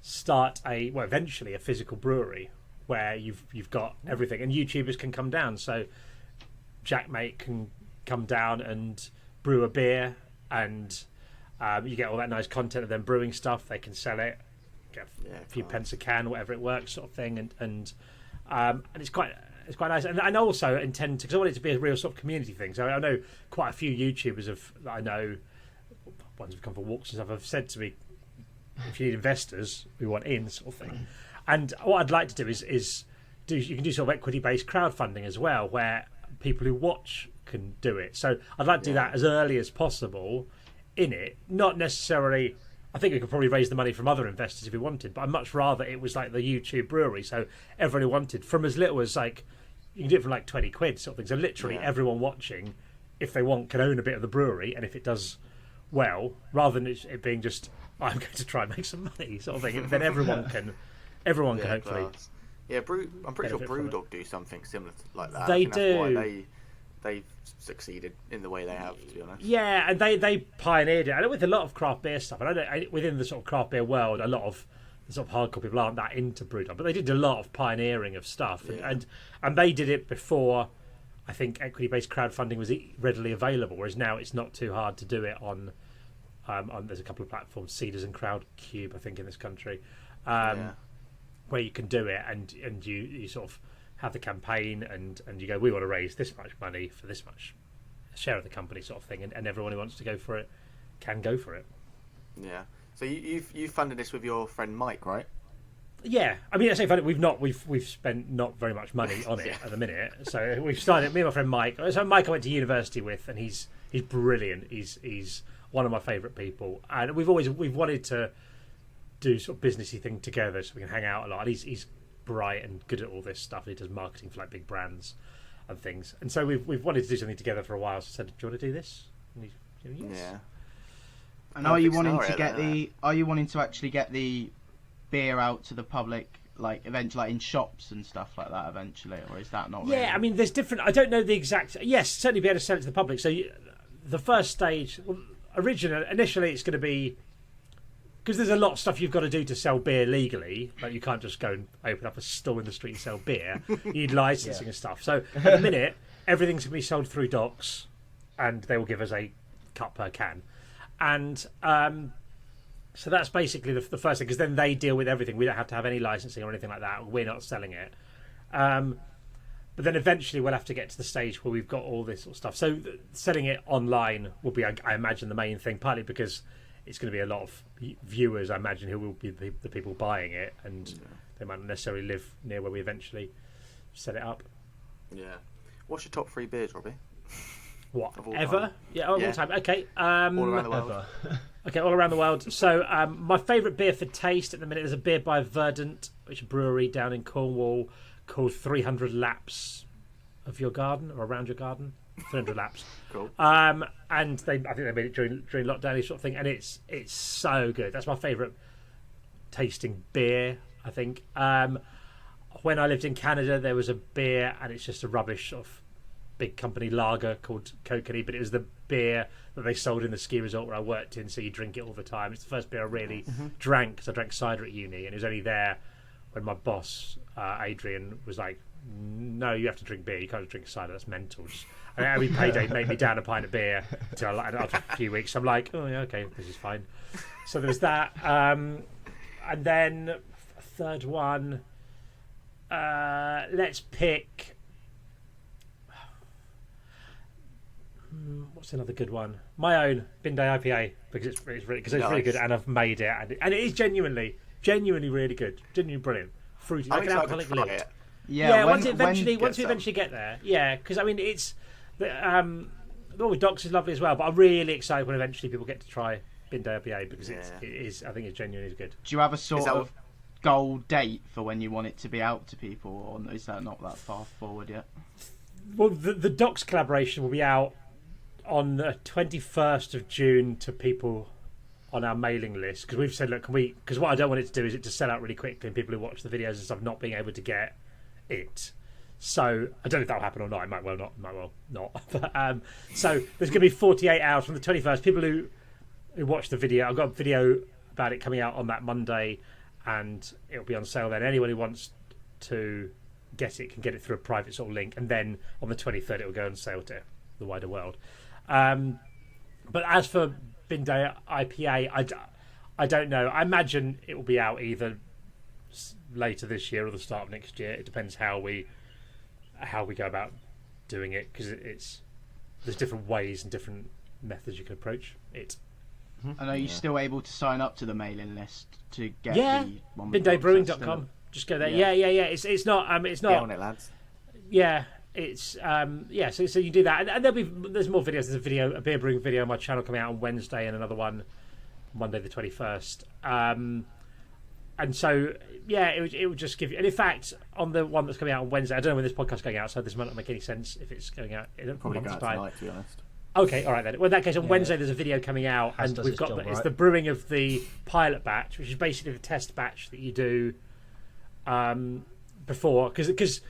start eventually a physical brewery where you've got everything, and YouTubers can come down. So Jaackmate can come down and brew a beer, and you get all that nice content of them brewing stuff. They can sell it, get a few pence a can, whatever it works, sort of thing, and it's quite nice. And also intend to, because I want it to be a real sort of community thing. So I know quite a few YouTubers that I know, ones who've come for walks and stuff, have said to me, if you need investors, we want in, sort of thing. And what I'd like to do is you can do sort of equity-based crowdfunding as well, where people who watch can do it. So I'd like to do that as early as possible in it. Not necessarily, I think we could probably raise the money from other investors if we wanted, but I'd much rather it was like the YouTube brewery. So everyone who wanted, from as little as like, you can do it for like 20 quid sort of thing. So literally everyone watching, if they want, can own a bit of the brewery, and if it does well, rather than it being just, I'm going to try and make some money sort of thing, then everyone can hopefully. Class. Yeah, I'm pretty sure Brewdog do something similar like that. They do. That's do. why they've succeeded in the way they have, to be honest. Yeah, and they pioneered it. I know with a lot of craft beer stuff, and I know within the sort of craft beer world, a lot of the sort of hardcore people aren't that into Brewdog, but they did a lot of pioneering of stuff, and they did it before. I think equity-based crowdfunding was readily available, whereas now it's not too hard to do it on there's a couple of platforms, Cedars and Crowdcube, I think, in this country, where you can do it, and you sort of have the campaign, and you go, we want to raise this much money for this much share of the company, sort of thing, and everyone who wants to go for it can go for it. Yeah. So you funded this with your friend Mike, right? Yeah, I mean, I say we've spent not very much money on it at the minute. So we've started, me and my friend Mike. So Mike I went to university with, and he's brilliant. He's one of my favourite people, and we've wanted to do sort of businessy thing together, so we can hang out a lot. And he's bright and good at all this stuff. He does marketing for like big brands and things, and so we've wanted to do something together for a while. So I said, do you want to do this? And he's, yes. Yeah. And are you wanting to actually get the beer out to the public, like eventually, like in shops and stuff like that eventually, or is that not really? I mean, there's different, I don't know the exact, yes, certainly be able to sell it to the public. So the first stage, initially it's going to be, because there's a lot of stuff you've got to do to sell beer legally. Like, you can't just go and open up a stall in the street and sell beer. You need licensing and stuff. So at the minute, everything's going to be sold through Docks, and they will give us a cut per can. And so that's basically the first thing, because then they deal with everything. We don't have to have any licensing or anything like that. We're not selling it. But then eventually we'll have to get to the stage where we've got all this sort of stuff. So selling it online will be, I imagine, the main thing, partly because it's going to be a lot of viewers, I imagine, who will be the people buying it, and they might not necessarily live near where we eventually set it up. Yeah. What's your top 3 beers, Robbie? What? Ever? Time? Yeah, all time. Okay. All around the world. Okay, all around the world. So my favourite beer for taste at the minute is a beer by Verdant, which is a brewery down in Cornwall, called 300 Laps of Your Garden, or Around Your Garden. 300 Laps. Cool. And I think they made it during lockdown, sort of thing, and it's so good. That's my favourite tasting beer, I think. When I lived in Canada, there was a beer, and it's just a rubbish sort of big company lager called Kokanee, but it was the beer that they sold in the ski resort where I worked in, so you drink it all the time. It's the first beer I really drank, because I drank cider at uni, and it was only there when my boss, Adrian, was like, no, you have to drink beer, you can't drink cider, that's mental. And every payday made me down a pint of beer until after a few weeks I'm like, oh yeah, okay, this is fine. So there was that, and then a third one, let's pick, what's another good one? My own Bin Day IPA, because it's really good, and I've made it, and it is genuinely really good, genuinely brilliant, fruity, like an alcoholic lit. Yeah, once we eventually get there. Yeah, because I mean, it's with Docks is lovely as well, but I'm really excited when eventually people get to try Bin Day IPA, because it is, I think it's genuinely good. Do you have a sort of goal date for when you want it to be out to people, or is that not that far forward yet? Well, the Docks collaboration will be out on the 21st of June to people on our mailing list, because we've said, look, because what I don't want it to do is it to sell out really quickly, and people who watch the videos and stuff not being able to get it. So I don't know if that'll happen or not. It might well not. But, so there's going to be 48 hours from the 21st. People who watch the video, I've got a video about it coming out on that Monday, and it'll be on sale then. Anyone who wants to get it can get it through a private sort of link, and then on the 23rd it will go on sale to the wider world. But as for Bin Day IPA, I don't know. I imagine it will be out either later this year or the start of next year. It depends how we go about doing it, because there's different ways and different methods you can approach it. And are you still able to sign up to the mailing list to get the one? BinDayBrewing.com. Just go there. Yeah. It's not. It's not. Get on it, lads. Yeah. It's So you do that, and there's more videos. There's a beer brewing video on my channel coming out on Wednesday, and another one Monday the 21st. And so it would just give you. And in fact, on the one that's coming out on Wednesday, I don't know when this podcast's going out, so this might not make any sense if it's going out in a Probably month's go out time. tonight, to be honest. Okay, all right then. Well, in that case, on Wednesday there's a video coming out, and we've got it's the brewing of the pilot batch, which is basically the test batch that you do before, because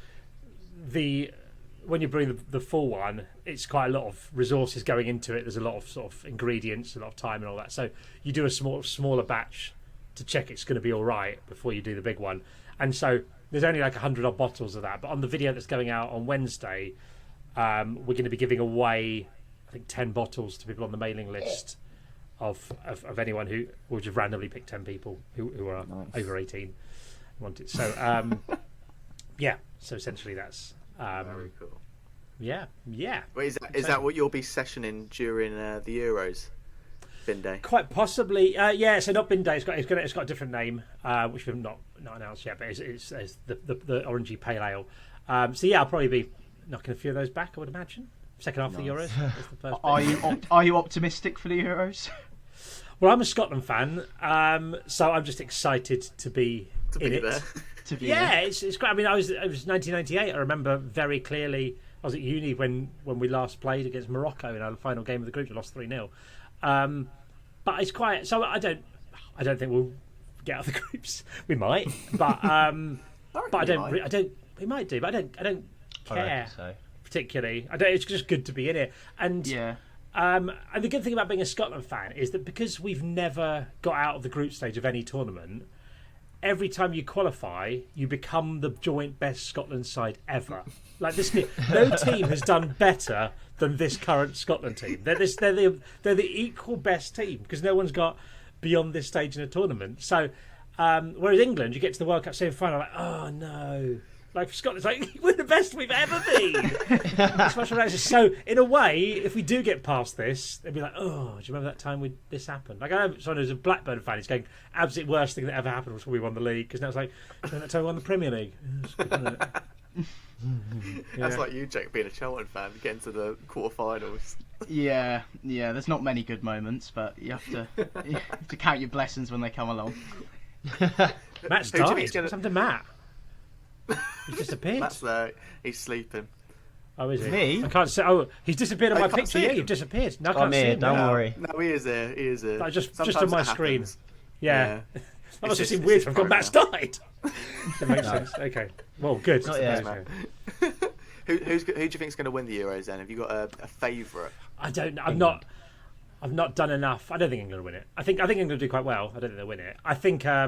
when you're brewing the full one, it's quite a lot of resources going into it. There's a lot of sort of ingredients, a lot of time, and all that. So you do a smaller batch to check it's going to be all right before you do the big one. And so there's only like 100 odd bottles of that. But on the video that's going out on Wednesday, we're going to be giving away, I think, 10 bottles to people on the mailing list of anyone who will just randomly pick 10 people who are over 18 and want it. So so essentially that's very cool. Yeah. Wait, is that what you'll be sessioning during the Euros? Bin Day? Quite possibly. So not Bin Day. It's got a different name, which we've not announced yet. But it's the orangey pale ale. I'll probably be knocking a few of those back, I would imagine. Second half of the Euros. Is the first Are you optimistic for the Euros? Well, I'm a Scotland fan, so I'm just excited to be in it. There. It's great. I mean, it was 1998. I remember very clearly. I was at uni when we last played against Morocco in our final game of the group. We lost 3-0. But it's quite. So I don't think we'll get out of the groups. We might, but I don't. We might do, but I don't care particularly. It's just good to be in it, and and the good thing about being a Scotland fan is that because we've never got out of the group stage of any tournament, every time you qualify, you become the joint best Scotland side ever. Like this, no team has done better than this current Scotland team. They're the equal best team because no one's got beyond this stage in a tournament. So, whereas England, you get to the World Cup semi-final, like, oh no. Like for Scotland, it's like we're the best we've ever been. It's much more nicer. So, in a way, if we do get past this, they'd be like, "Oh, do you remember that time this happened?" Like I know someone who's a Blackburn fan is going, "Absolute worst thing that ever happened was when we won the league." Because now it's like, "Remember that time we won the Premier League?" It's good, isn't it? That's like you, Jack, being a Cheltenham fan, getting to the quarterfinals. Yeah. There's not many good moments, but you have to count your blessings when they come along. Matt's died. What's happened to Matt? He's disappeared. Matt's there. He's sleeping. Oh, is he? Me? I can't see. Oh, he's disappeared on my picture. see Yeah, him. you've disappeared. No, I can't I'm see here, him. don't now. worry. No, he is there. He is there. Like, just Sometimes on my it screen. happens. Yeah. That must have just- seemed it's weird. just I've got Matt's died. That makes sense. Okay. Well, good. Not yet. Okay. Who do you think is going to win the Euros then? Have you got a favourite? I don't know. I've not done enough. I don't think England will win it. I think England will do quite well. I don't think they'll win it. I think I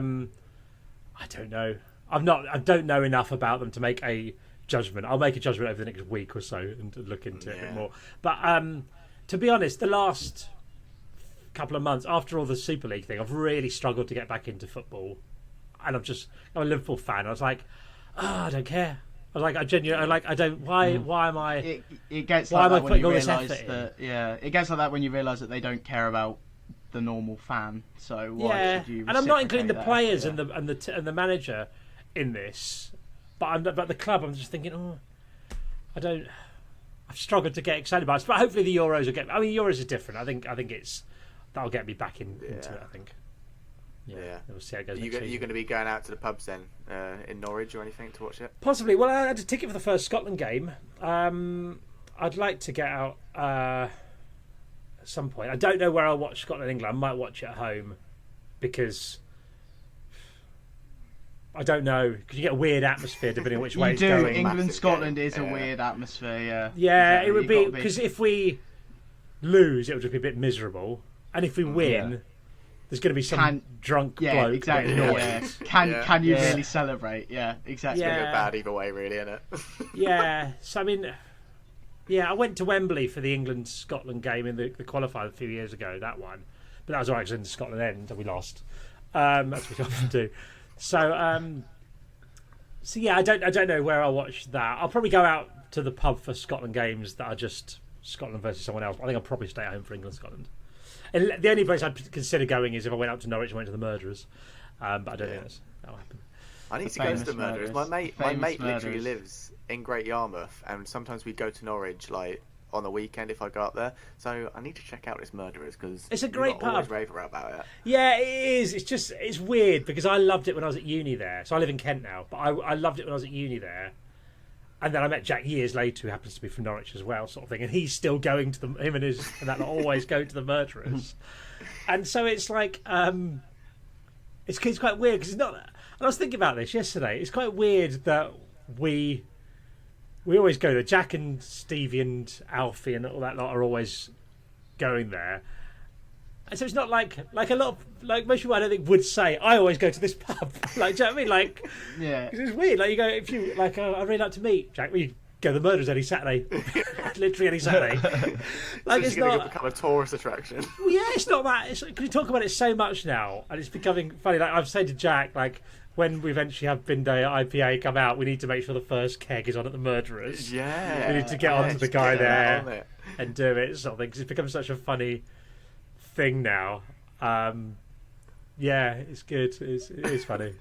don't know. I don't know enough about them to make a judgment. I'll make a judgment over the next week or so and look into it a bit more. But to be honest, the last couple of months after all the Super League thing, I've really struggled to get back into football. And I'm a Liverpool fan. I was like, I don't care. I was like, I don't. Why am I? It gets why like am I that when putting you all this realise effort in? that. It gets like that when you realise that they don't care about the normal fan. So why should you? And I'm not including the reciprocate players that? and the manager in this, but the club. I'm just thinking, I've struggled to get excited about it. But hopefully the Euros will get. I mean, Euros is different. I think that'll get me back into it. I think. Yeah. We'll see how it goes. You're going to be going out to the pubs then in Norwich or anything to watch it? Possibly. Well, I had a ticket for the first Scotland game. I'd like to get out at some point. I don't know where I'll watch Scotland England. I might watch it at home because I don't know, because you get a weird atmosphere depending on which way You it's do. going. England, Scotland game. is a weird atmosphere. Yeah. Yeah, Exactly. it would You've be got to because if we lose, it would just be a bit miserable, and if we win, there's going to be some drunk Yeah, bloke. exactly. getting Yeah. annoyed. Can you really celebrate? Yeah, exactly. It's Yeah. gonna go bad either way, really, isn't it? Yeah, so I mean, I went to Wembley for the England-Scotland game in the qualifier a few years ago, that one. But that was alright, because in the Scotland end, and we lost. That's what we often do. So yeah, I don't know where I'll watch that. I'll probably go out to the pub for Scotland games that are just Scotland versus someone else. I think I'll probably stay at home for England-Scotland. And the only place I'd consider going is if I went up to Norwich and went to the Murderers. But I don't think that'll happen. I need to go to the Murderers. My mate literally lives in Great Yarmouth, and sometimes we go to Norwich like on the weekend if I go up there. So I need to check out this Murderers because it's a great pub. Always rave about it. Yeah, it is. It's weird because I loved it when I was at uni there. So I live in Kent now, but I loved it when I was at uni there. And then I met Jack years later, who happens to be from Norwich as well, sort of thing. And he's still going to him and that always go to the Murderers. And so it's like, it's quite weird because it's not. And I was thinking about this yesterday. It's quite weird that we always go there. Jack and Stevie and Alfie and all that lot are always going there. And so it's not like a lot of, like most people I don't think would say, I always go to this pub. Like, do you know what I mean? Like, Yeah. because it's weird. Like, you go, if you, like, I really like to meet Jack. We go to the Murderers any Saturday. Literally any Saturday. Like, So it's gonna not. become a tourist attraction. Well, yeah, it's not that. It's because we talk about it so much now, and it's becoming funny. Like, I've said to Jack, like, when we eventually have Bin Day IPA come out, we need to make sure the first keg is on at the Murderers. Yeah. We need to get onto the guy get that on there it. and do it, sort of thing, because it's become such a funny thing now. Yeah, it's good. It is funny.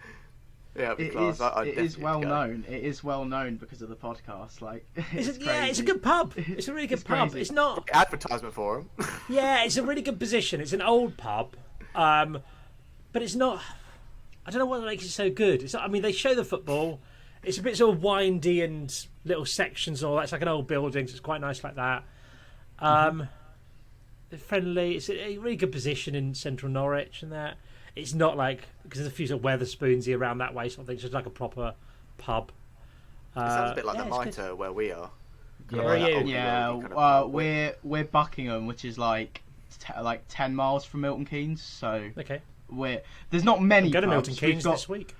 Yeah, it'd be It class. is. I'd It is definitely well go. known. It is well known because of the podcast. Like, it's crazy. Yeah, it's a good pub. It's a really good It's pub. crazy. It's not. Advertisement for them. Yeah, it's a really good position. It's an old pub, but it's not. I don't know what makes it so good. It's not, I mean, they show the football. It's a bit sort of windy and little sections and all that. It's like an old building, so it's quite nice like that. They're friendly. It's a really good position in central Norwich and that. It's not like, because there's a few sort of Weatherspoonsy around that way sort of thing. It's just like a proper pub. It sounds a bit like yeah, the it's good. Mitre where we are. Yeah. Where are you? Yeah, we're Buckingham, which is like 10 miles from Milton Keynes. So Okay. there's not many. I'm going to pubs. Milton We've Keynes got- this week.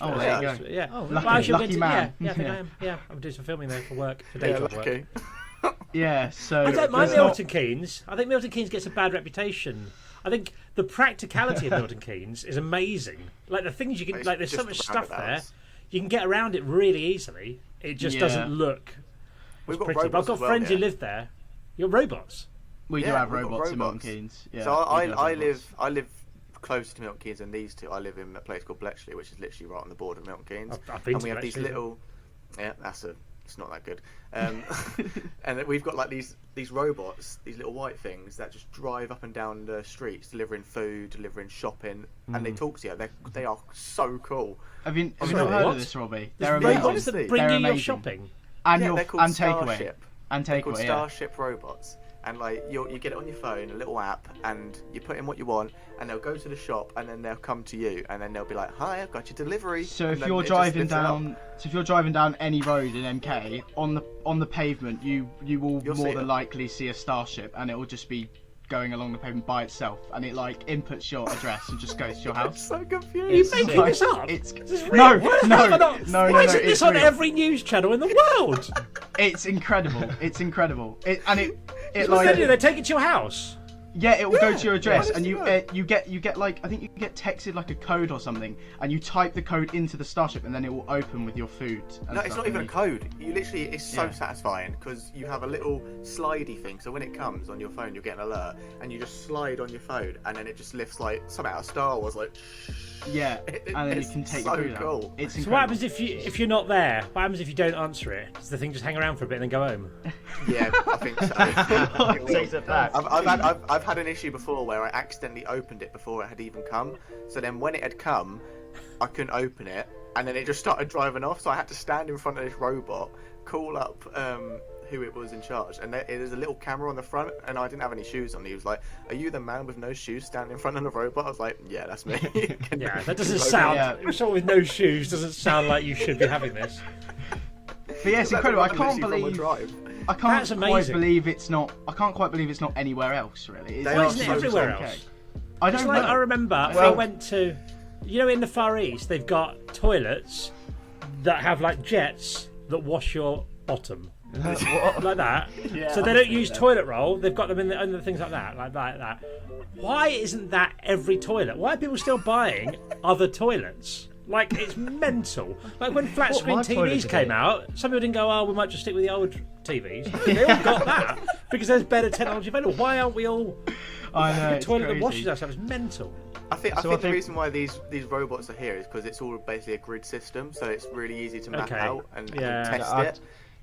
Oh, there you go. Yeah. Oh, lucky- Well, actually, I'm lucky going to- man. Yeah, I think Yeah. I am. Yeah, I'm doing some filming there for work, for day Yeah, job work. lucky. Yeah, so I don't mind there's not- Milton Keynes. I think Milton Keynes gets a bad reputation. I think the practicality of Milton Keynes is amazing. Like the things you can, It's like there's so just much the stuff there. roundabouts. You can get around it really easily. It just Yeah. doesn't look We've got pretty. But I've robots got as well friends who here. live there. You're robots. We do Yeah, have we've got robots in Milton robots. Keynes. Yeah, So we do have I robots. live closer to Milton Keynes than these two. I live in a place called Bletchley, which is literally right on the border of Milton Keynes. I've been and to we have these Bletchley. little. Yeah, it's not that good. And we've got like these robots, these little white things that just drive up and down the streets, delivering food, delivering shopping, and they talk to you. They are so cool. Have you Oh, not no, heard what? of this, Robbie? There's They're amazing. robots that bring They're you your amazing. shopping. And Yeah, your they're called and takeaway. Starship. And They're called takeaway. Yeah. Starship Robots. And like you get it on your phone, a little app, and you put in what you want, and they'll go to the shop, and then they'll come to you, and then they'll be like, "Hi, I've got your delivery." So And if then you're it just driving lifts it up. down any road in MK on the pavement, you will You'll more see than it. likely see a Starship, and it will just be going along the pavement by itself, and it like inputs your address and just goes to your I'm house. so confused. Are you making like- this up? It's This is no, real. Why no, have I no, not- no, Why no, isn't this it's on real. every news channel in the world? It's incredible. It's incredible. It What like they do? They take it to your house. yeah, it will go Yeah, to your address, yeah, and honestly, you get like I think you get texted like a code or something, and you type the code into the Starship, and then it will open with your food. And No, it's stuff, not even a and code. You literally, it's so Yeah. satisfying because you have a little slidey thing. So when it comes on your phone, you'll get an alert, and you just slide on your phone, and then it just lifts like something out of Star Wars, like. Yeah, and then you It's can take so your food out. cool. It's So incredible. what happens if you're not there? What happens if you don't answer it? Does the thing just hang around for a bit and then go home? Yeah, I think so. Takes it back. I've had an issue before where I accidentally opened it before it had even come. So then when it had come, I couldn't open it, and then it just started driving off. So I had to stand in front of this robot, call up who it was in charge, and there's a little camera on the front, and I didn't have any shoes on. He was like, "Are you the man with no shoes standing in front of the robot?" I was like, "Yeah, that's me." Yeah, that doesn't sound. Someone with no shoes doesn't sound like you should be having this. But yeah, it's incredible. I can't quite believe it's not anywhere else. Really, Why isn't it everywhere else? I don't know. I remember I went to, in the Far East, they've got toilets that have like jets that wash your bottom. Like that. Yeah, so they don't use toilet roll. They've got them in the things like that, like that. Why isn't that every toilet? Why are people still buying other toilets? Like, it's mental. Like when flat screen TVs came out, some people didn't go, "Oh, we might just stick with the old TVs." They all got that because there's better technology available. Why aren't we all? I know, the toilet that washes ourselves is mental. I think the reason why these robots are here is because it's all basically a grid system, so it's really easy to map out and test it.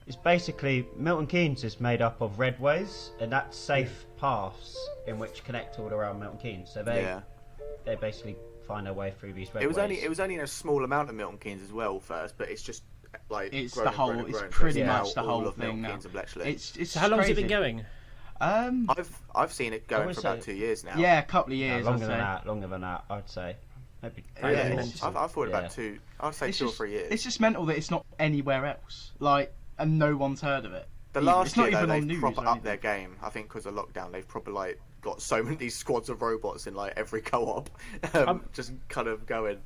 It's basically Milton Keynes is made up of redways, and that's safe paths in which connect all around Milton Keynes. So they basically find their way through these redways. It was only in a small amount of Milton Keynes as well first, but it's just like it's grown the whole. and grown It's and pretty grown. much the whole of thing now. So how long has it been going? I've seen it going for about 2 years now. Yeah, a couple of years. Longer than that, I'd say. Maybe. I thought about 2. I'd say 2 or 3 years. It's just mental that it's not anywhere else. Like, and no one's heard of it. The last year, though, they've proper upped their game. I think because of lockdown, they've probably got so many these squads of robots in every co-op, just kind of going.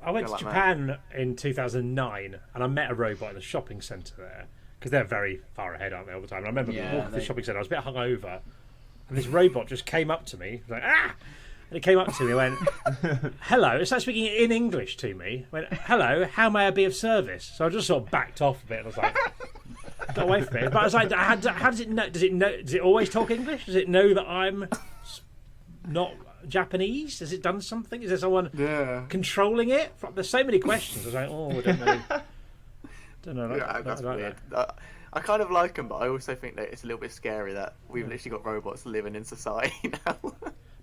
I went to Japan in 2009, and I met a robot in the shopping centre there because they're very far ahead, aren't they, all the time? And I remember walking through the shopping centre. I was a bit hungover, and this robot just came up to me, like ah. And it came up to me and went, "Hello." It started speaking in English to me. Went, "Hello, how may I be of service?" So I just sort of backed off a bit. And I was like, got away from it. But I was like, how does it know? Does it always talk English? Does it know that I'm not Japanese? Has it done something? Is there someone controlling it? There's so many questions. I was like, oh, I don't know. That's weird. I kind of like them, but I also think that it's a little bit scary that we've literally got robots living in society now.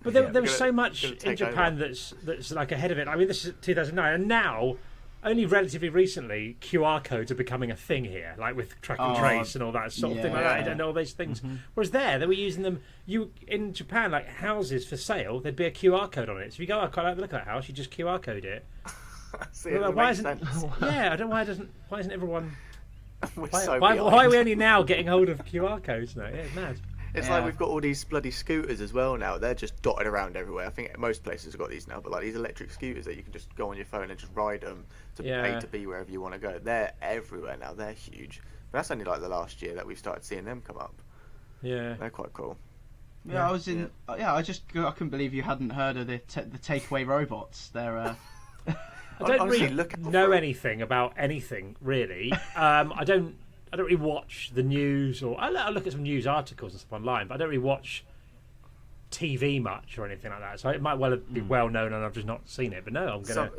But there was so much in Japan that's like ahead of it. I mean, this is 2009, and now, only relatively recently, QR codes are becoming a thing here, like with track and trace and all that sort of thing like that, and all those things. Mm-hmm. Whereas they were using them. In Japan, like houses for sale, there'd be a QR code on it. So if you go, "I quite like the look at that house," you just QR code it. Why isn't everyone? Why are we only now getting hold of QR codes now? Yeah, it's mad. It's like we've got all these bloody scooters as well now. They're just dotted around everywhere. I think most places have got these now, but like these electric scooters that you can just go on your phone and just ride them to A to B wherever you want to go. They're everywhere now. They're huge. But that's only like the last year that we've started seeing them come up. Yeah, they're quite cool. Yeah, I couldn't believe you hadn't heard of the takeaway robots. They're. I don't really know anything about anything really. I don't really watch the news, or I look at some news articles and stuff online, but I don't really watch TV much or anything like that. So it might well be well known, and I've just not seen it. But no, I'm gonna.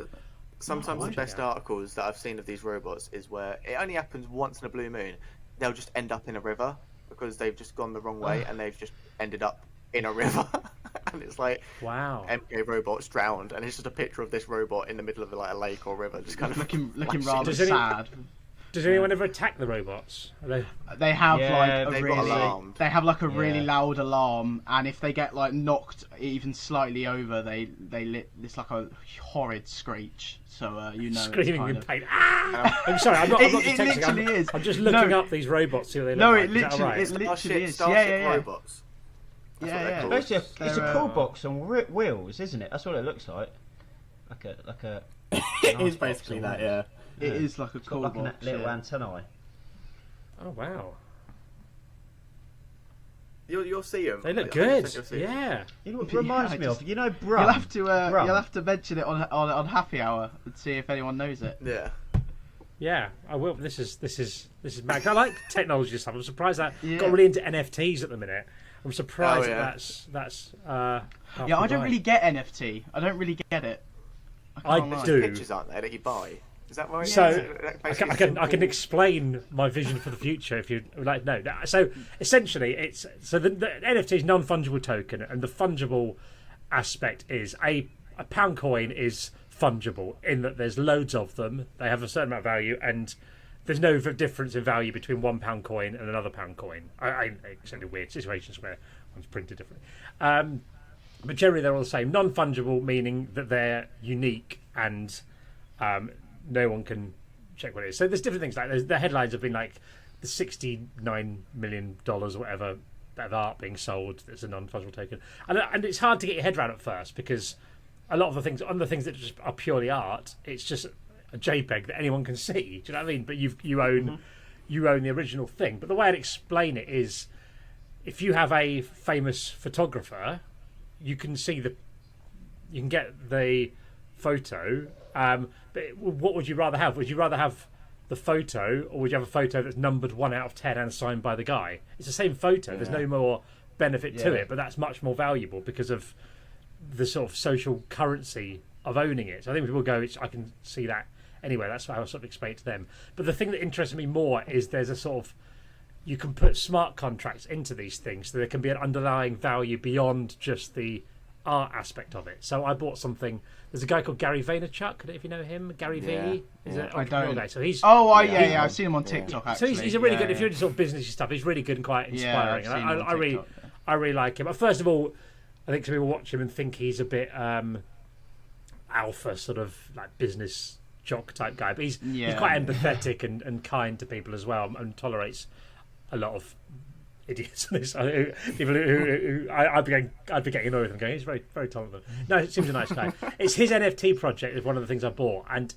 Sometimes the best articles that I've seen of these robots is where it only happens once in a blue moon. They'll just end up in a river because they've just gone the wrong way and they've just ended up in a river. And it's like, wow, MK robots drowned, and it's just a picture of this robot in the middle of like a lake or river, just kind of looking rather sad. Does anyone ever attack the robots? They have they have like a really loud alarm, and if they get like knocked even slightly over, it's like a horrid screech. So screaming in pain. Ah! I'm sorry, I'm not just texting. It literally is. I'm just looking up these robots. See what they look like. It literally is. Starship Robots. Basically, it's a cool box on wheels, isn't it? That's what it looks like. Like a. It is basically that, yeah. It is like a cool box. Like little antennae. Oh wow! You'll see them. They look good. Yeah. You know what it reminds me of? You know, Brum. You'll have to mention it on Happy Hour and see if anyone knows it. Yeah. Yeah, I will. This is mad. I like technology stuff. I'm surprised that got really into NFTs at the minute. I'm surprised that's. I don't really get NFT. I don't really get it. I do. Pictures aren't there that you buy? Is that right? So I can explain my vision for the future if you like. No. So essentially, the NFT is non-fungible token, and the fungible aspect is a pound coin is fungible in that there's loads of them. They have a certain amount of value, and there's no difference in value between £1 coin and another £1 coin. Except in weird situations where one's printed differently. But generally they're all the same. Non-fungible, meaning that they're unique and no one can check what it is. So there's different things like the headlines have been like the $69 million or whatever of art being sold that's a non-fungible token, and it's hard to get your head around at first because a lot of the things that just are purely art, it's just a JPEG that anyone can see. Do you know what I mean? But you own the original thing. But the way I'd explain it is, if you have a famous photographer, you can get the photo. But what would you rather have? Would you rather have the photo, or would you have a photo that's numbered 1 out of 10 and signed by the guy? It's the same photo. There's no more benefit to it, but that's much more valuable because of the sort of social currency of owning it. So I think people go, I can see that anyway. That's how I sort of explain it to them. But the thing that interests me more is there's a sort of, you can put smart contracts into these things so there can be an underlying value beyond just the art aspect of it. So I bought something. There's a guy called Gary Vaynerchuk. I don't know if you know him. Gary V. I don't. Guy. So he's. I've seen him on TikTok. Actually, so he's a really good. If you're into sort of businessy stuff, he's really good and quite inspiring. Yeah, I really like him. But first of all, I think some people watch him and think he's a bit alpha, sort of like business jock type guy. But he's quite empathetic and kind to people as well, and tolerates a lot of idiots. People who I'd be getting annoyed with him, going, he's very, very tolerant. No, it seems a nice guy. It's his NFT project is one of the things I bought, and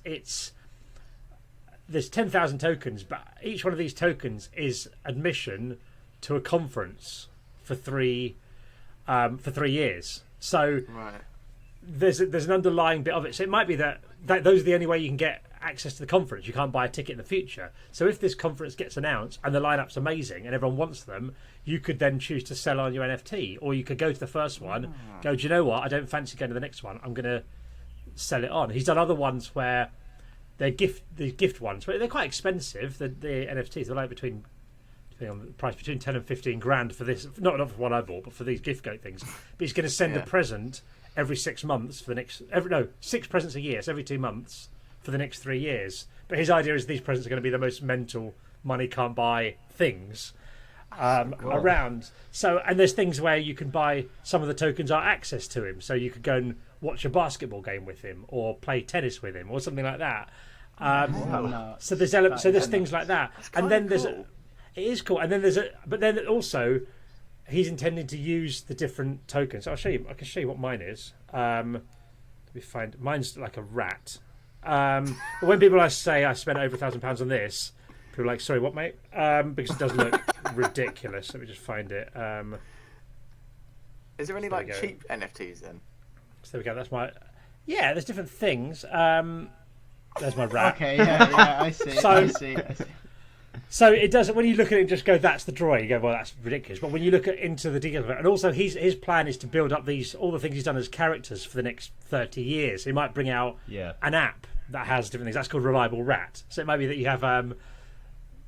there's 10,000 tokens, but each one of these tokens is admission to a conference for 3 years. So there's an underlying bit of it. So it might be that those are the only way you can get access to the conference. You can't buy a ticket in the future. So if this conference gets announced and the lineup's amazing and everyone wants them, you could then choose to sell on your NFT, or you could go to the first one, go, do you know what? I don't fancy going to the next one. I'm going to sell it on. He's done other ones where they're gift ones, but they're quite expensive. The NFTs, they're like between 10 and 15 grand for this. Not for what I bought, but for these gift goat things. But he's going to send a present every 6 months for the next 6 presents a year, so every 2 months for the next 3 years. But his idea is these presents are going to be the most mental, money can't buy things around. So, and there's things where you can buy, some of the tokens are access to him, so you could go and watch a basketball game with him or play tennis with him or something like that. So there's things like that, and then it is cool. And then but then also he's intending to use the different tokens. I'll show you. I can show you what mine is. Let me find. Mine's like a rat. But when people say I spent over £1,000 on this, people are like, sorry, what, mate? Because it does look ridiculous. Let me just find it. Is there any cheap NFTs then? So there we go. That's my. Yeah, there's different things. There's my rat. Okay, yeah, I see. I see. So it doesn't. When you look at it and just go, "That's the drawing," you go, "Well, that's ridiculous." But when you look into the details of it, and also his plan is to build up all the things he's done as characters for the next 30 years. He might bring out an app that has different things. That's called Reliable Rat. So it might be that you have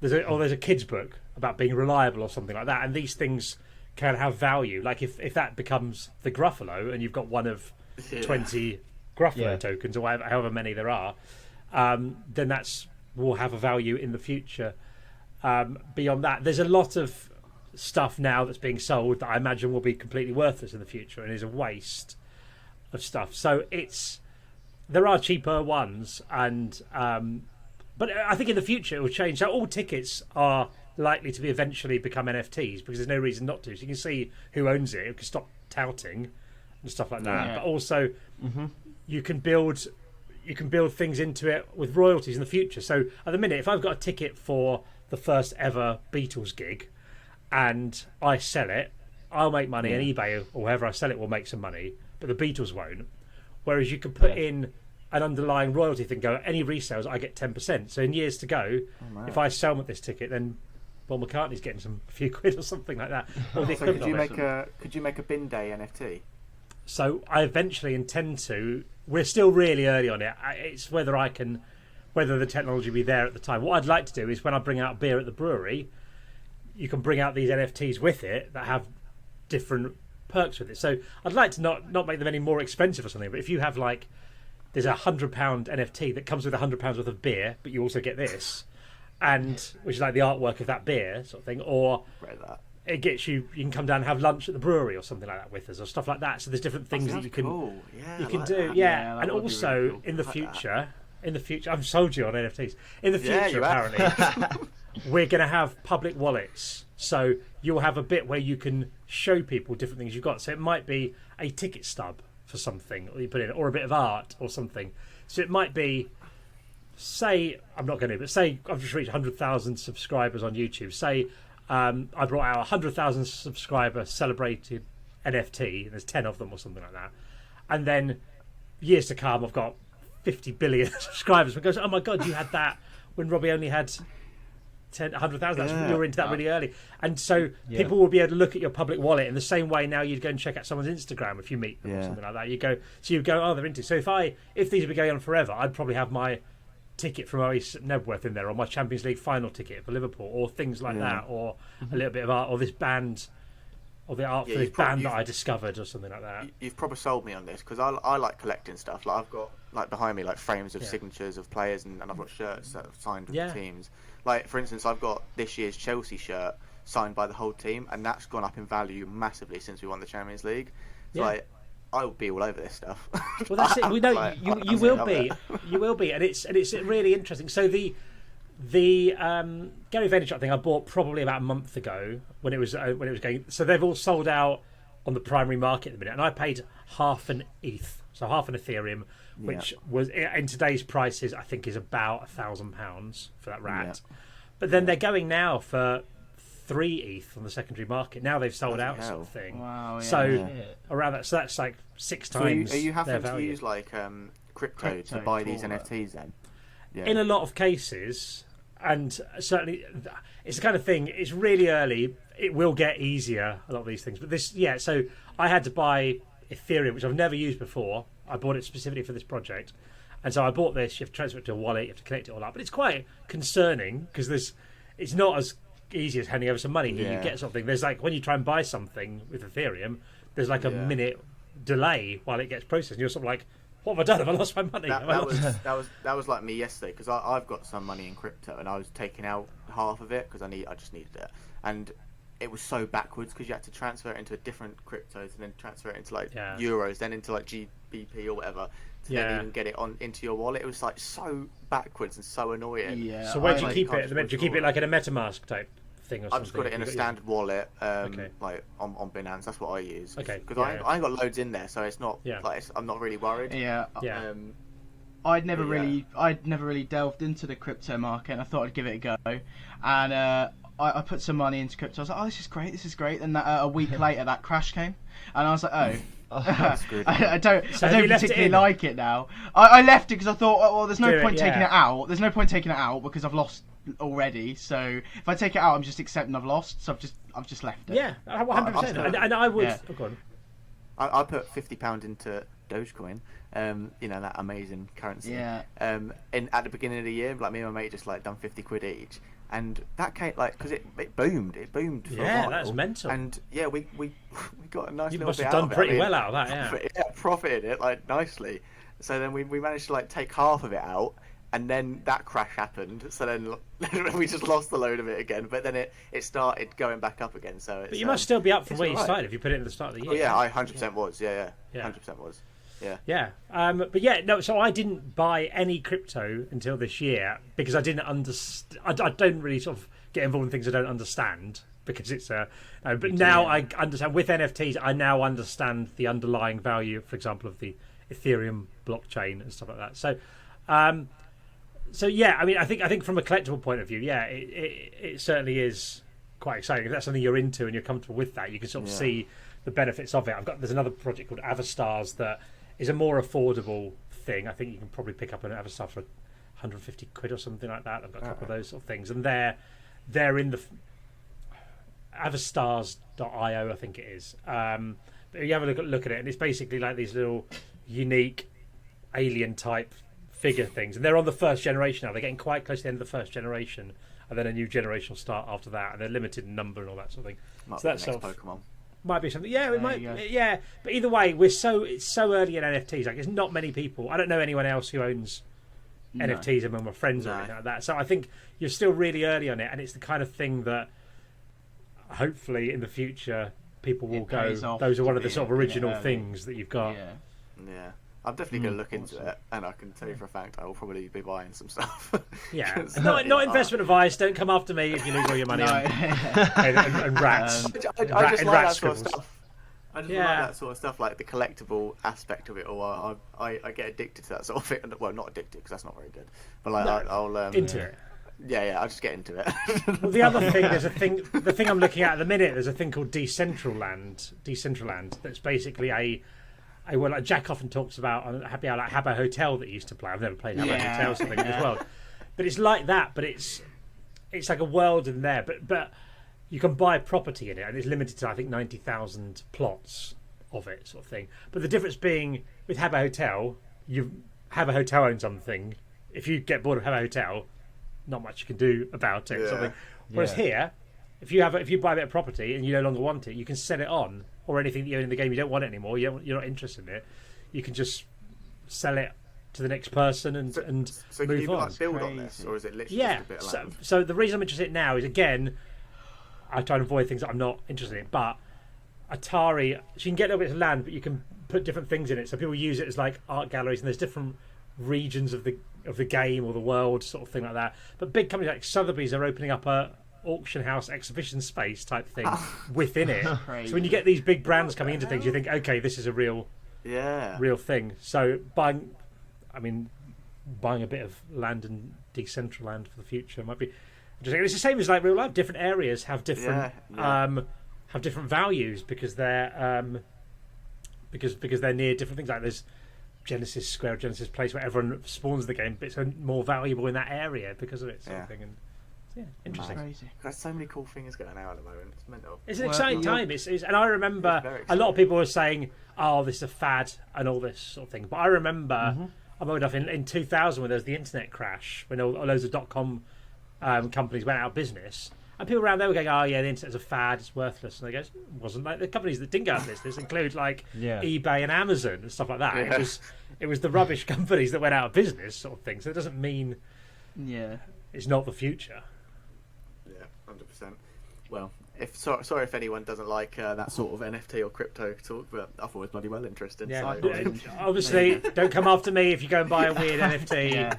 there's a kid's book about being reliable or something like that, and these things can have value. Like if that becomes the Gruffalo, and you've got one of 20 Gruffalo tokens or however many there are, then will have a value in the future. Beyond that, there's a lot of stuff now that's being sold that I imagine will be completely worthless in the future and is a waste of stuff. So there are cheaper ones, and but I think in the future it will change. So all tickets are likely to eventually become NFTs because there's no reason not to. So you can see who owns it. You can stop touting and stuff like that. Yeah. But also you can build things into it with royalties in the future. So at the minute, if I've got a ticket for the first ever Beatles gig and I sell it, I'll make money, and eBay or whoever I sell it will make some money, but the Beatles won't. Whereas you can put in an underlying royalty thing, go, any resales, I get 10%. So in years to go, if I sell this ticket, then Paul McCartney's getting a few quid or something like that. Or so could you make a bin day NFT? So I eventually intend to. We're still really early on it. It's whether the technology will be there at the time. What I'd like to do is when I bring out beer at the brewery, you can bring out these NFTs with it that have different perks with it. So I'd like to not make them any more expensive or something, but if you have there's £100 NFT that comes with £100 worth of beer, but you also get this, and which is like the artwork of that beer sort of thing, or Read that. it gets you can come down and have lunch at the brewery or something like that with us or stuff like that. So there's different things that you can cool. Yeah, you I can like do. that. Yeah, that and would be also really cool. in the I like future. In the future, I've sold you on NFTs. In the Yeah, future, you have. apparently, we're going to have public wallets. So you'll have a bit where you can show people different things you've got. So it might be a ticket stub for something, or you put in, or a bit of art or something. So it might be, say, I'm not going to, but say I've just reached 100,000 subscribers on YouTube. Say I brought out a 100,000 subscriber celebrated NFT, and there's 10 of them or something like that. And then years to come, I've got 50 billion subscribers. It goes, oh my god, you had that when Robbie only had 100,000. Yeah. You were into that really early, and so people will be able to look at your public wallet in the same way. Now you'd go and check out someone's Instagram if you meet them or something like that. You go, oh, they're into. So if these were going on forever, I'd probably have my ticket from Oasis at Nebworth in there, or my Champions League final ticket for Liverpool, or things like that, or a little bit of art, or this band. Or the art for this band that I discovered, or something like that. You've probably sold me on this because I like collecting stuff. Like I've got like behind me like frames of signatures of players, and I've got shirts that have signed with the teams. Like for instance, I've got this year's Chelsea shirt signed by the whole team, and that's gone up in value massively since we won the Champions League. So like, I will be all over this stuff. Well, that's it. We know you will be. You will be, and it's really interesting. So the Gary Vaynerchuk thing I bought probably about a month ago when it was going. So they've all sold out on the primary market at the minute, and I paid half an ETH, so half an Ethereum, which was in today's prices I think is about £1,000 for that rat. Yeah. But then they're going now for 3 ETH on the secondary market. Now they've sold out, sort of thing. Wow. Yeah. So around that, so that's like 6 times. So are you having their to value. use like crypto to buy these NFTs then? Yeah. In a lot of cases, and certainly it's the kind of thing, it's really early, it will get easier, a lot of these things, but so I had to buy Ethereum, which I've never used before. I bought it specifically for this project, and so I bought this. You have to transfer it to a wallet, you have to connect it all up, but it's quite concerning because it's not as easy as handing over some money. You get something, there's like when you try and buy something with Ethereum, there's like a minute delay while it gets processed, and you're sort of like, what have I done? Have I lost my money? That was like me yesterday because I've got some money in crypto and I was taking out half of it because I just needed it, and it was so backwards because you had to transfer it into a different cryptos and then transfer it into like euros, then into like GBP or whatever to then even get it on into your wallet. It was like so backwards and so annoying. Yeah. So where do you keep it? Do you keep it like in a MetaMask type thing or something? I've just got it in a standard wallet, like on Binance. That's what I use. Okay. Because I ain't got loads in there, so it's not like I'm not really worried. Yeah. I'd never really delved into the crypto market, and I thought I'd give it a go. And I put some money into crypto. I was like, oh, this is great. And a week later, that crash came, and I was like, oh. That's good. I don't particularly like it now. I left it because I thought, well, there's no point taking it out. There's no point taking it out because I've lost already. So if I take it out, I'm just accepting I've lost. So I've just left it. Yeah, 100%. And I would. Oh, go on. I put £50 into Dogecoin. That amazing currency. Yeah. And at the beginning of the year, like me and my mate just like done 50 quid each. And that came like because it boomed for a while. That's mental. And we got a nice you little must bit have out done of it. pretty well out of that. Profited it like nicely. So then we managed to like take half of it out, and then that crash happened. So then we just lost a load of it again. But then it started going back up again. So but you must still be up from where you started if you put it in the start of the year. Oh yeah, I 100% was. Yeah, 100% was. Yeah. So I didn't buy any crypto until this year because I didn't understand. I don't really sort of get involved in things I don't understand because it's but now I understand with NFTs. I now understand the underlying value, for example, of the Ethereum blockchain and stuff like that. So, I think from a collectible point of view, it certainly is quite exciting. If that's something you're into and you're comfortable with that, you can sort of see the benefits of it. There's another project called Avastars that is a more affordable thing. I think you can probably pick up an Avastar for 150 quid or something like that. I've got a couple of those sort of things, and they're in the Avastars.io, I think it is. But you have a look at it, and it's basically like these little unique alien type figure things, and they're on the first generation now. They're getting quite close to the end of the first generation, and then a new generation will start after that, and they're limited in number and all that sort of thing. So that's sort of Pokemon. Might be something. Yeah, it might. Yeah, but either way, it's so early in NFTs. Like, there's not many people. I don't know anyone else who owns NFTs among my friends or anything like that. So I think you're still really early on it, and it's the kind of thing that hopefully in the future people will go, those are one of the sort of original things that you've got. Yeah. I'm definitely going to look into it, and I can tell you for a fact I will probably be buying some stuff. Yeah, not investment advice. Don't come after me if you lose all your money and rats. I just like that sort of stuff. I just like that sort of stuff, like the collectible aspect of it. Or I get addicted to that sort of thing. Well, not addicted because that's not very good. But like I'll into it. Yeah, I'll just get into it. Well, the other thing, the thing I'm looking at the minute, there's a thing called Decentraland. That's basically well, like Jack often talks about on Happy Hour, like Habbo Hotel that he used to play. I've never played Habbo Hotel something as well, but it's like that. But it's like a world in there. But you can buy property in it, and it's limited to I think 90,000 plots of it, sort of thing. But the difference being with Habbo Hotel, you Habbo Hotel owns something. If you get bored of Habbo Hotel, not much you can do about it. Sort of thing. Whereas here, if you buy a bit of property and you no longer want it, you can sell it on. Or anything that you own in the game, you don't want it anymore. You're not interested in it. You can just sell it to the next person and so move can you on. Like build on this, or is it literally just a bit of land? So the reason I'm interested in it now is again, I try and avoid things that I'm not interested in. But Atari, so you can get a little bit of land, but you can put different things in it. So people use it as like art galleries, and there's different regions of the game or the world, sort of thing like that. But big companies like Sotheby's are opening up a auction house exhibition space type thing within it. So when you get these big brands coming into things, you think, okay, this is a real thing. So buying a bit of land in Decentraland for the future might be interesting. It's the same as like real life. Different areas have different have different values because they're because they're near different things. Like there's Genesis Square, Genesis Place, where everyone spawns the game, but it's more valuable in that area because of it. Sort of thing. And yeah, interesting. Crazy. There's so many cool things going out at the moment. It's mental. It's an exciting time. And I remember a lot of people were saying, "Oh, this is a fad" and all this sort of thing. But I remember I'm old enough in 2000 when there was the internet crash, when all loads of .com companies went out of business, and people around there were going, "Oh yeah, the internet's a fad. It's worthless." And they go, "It wasn't like the companies that didn't go out of business include like eBay and Amazon and stuff like that. Yeah. It was the rubbish companies that went out of business, sort of thing. So it doesn't mean it's not the future." 100%. Well, sorry if anyone doesn't like that sort of NFT or crypto talk, but I thought it was bloody well interesting. Yeah, so. Obviously, don't come after me if you go and buy a weird NFT.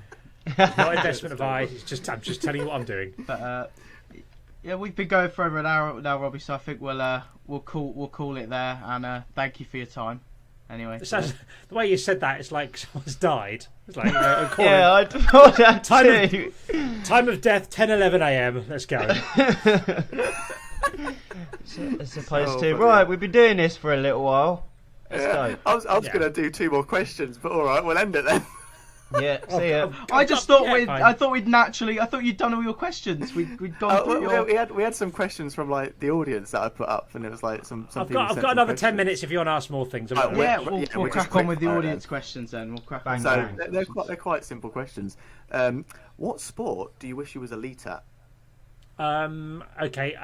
Not investment advice. I'm just telling you what I'm doing. But we've been going for over an hour now, Robbie. So I think we'll call it there. And thank you for your time. Anyway, the way you said that, it's like someone's died. It's like I thought that too. Time of death, 10:11 a.m. Let's go. As opposed to right, we've been doing this for a little while. Let's go. I was going to do 2 more questions, but all right, we'll end it then. Yeah, see ya. I thought you'd done all your questions. We'd gone through we had some questions from like the audience that I put up, and it was like some. I've got another 10 minutes if you want to ask more things. We'll crack on with the audience questions then. We'll crack on. So they're quite simple questions. What sport do you wish you was elite at? Okay.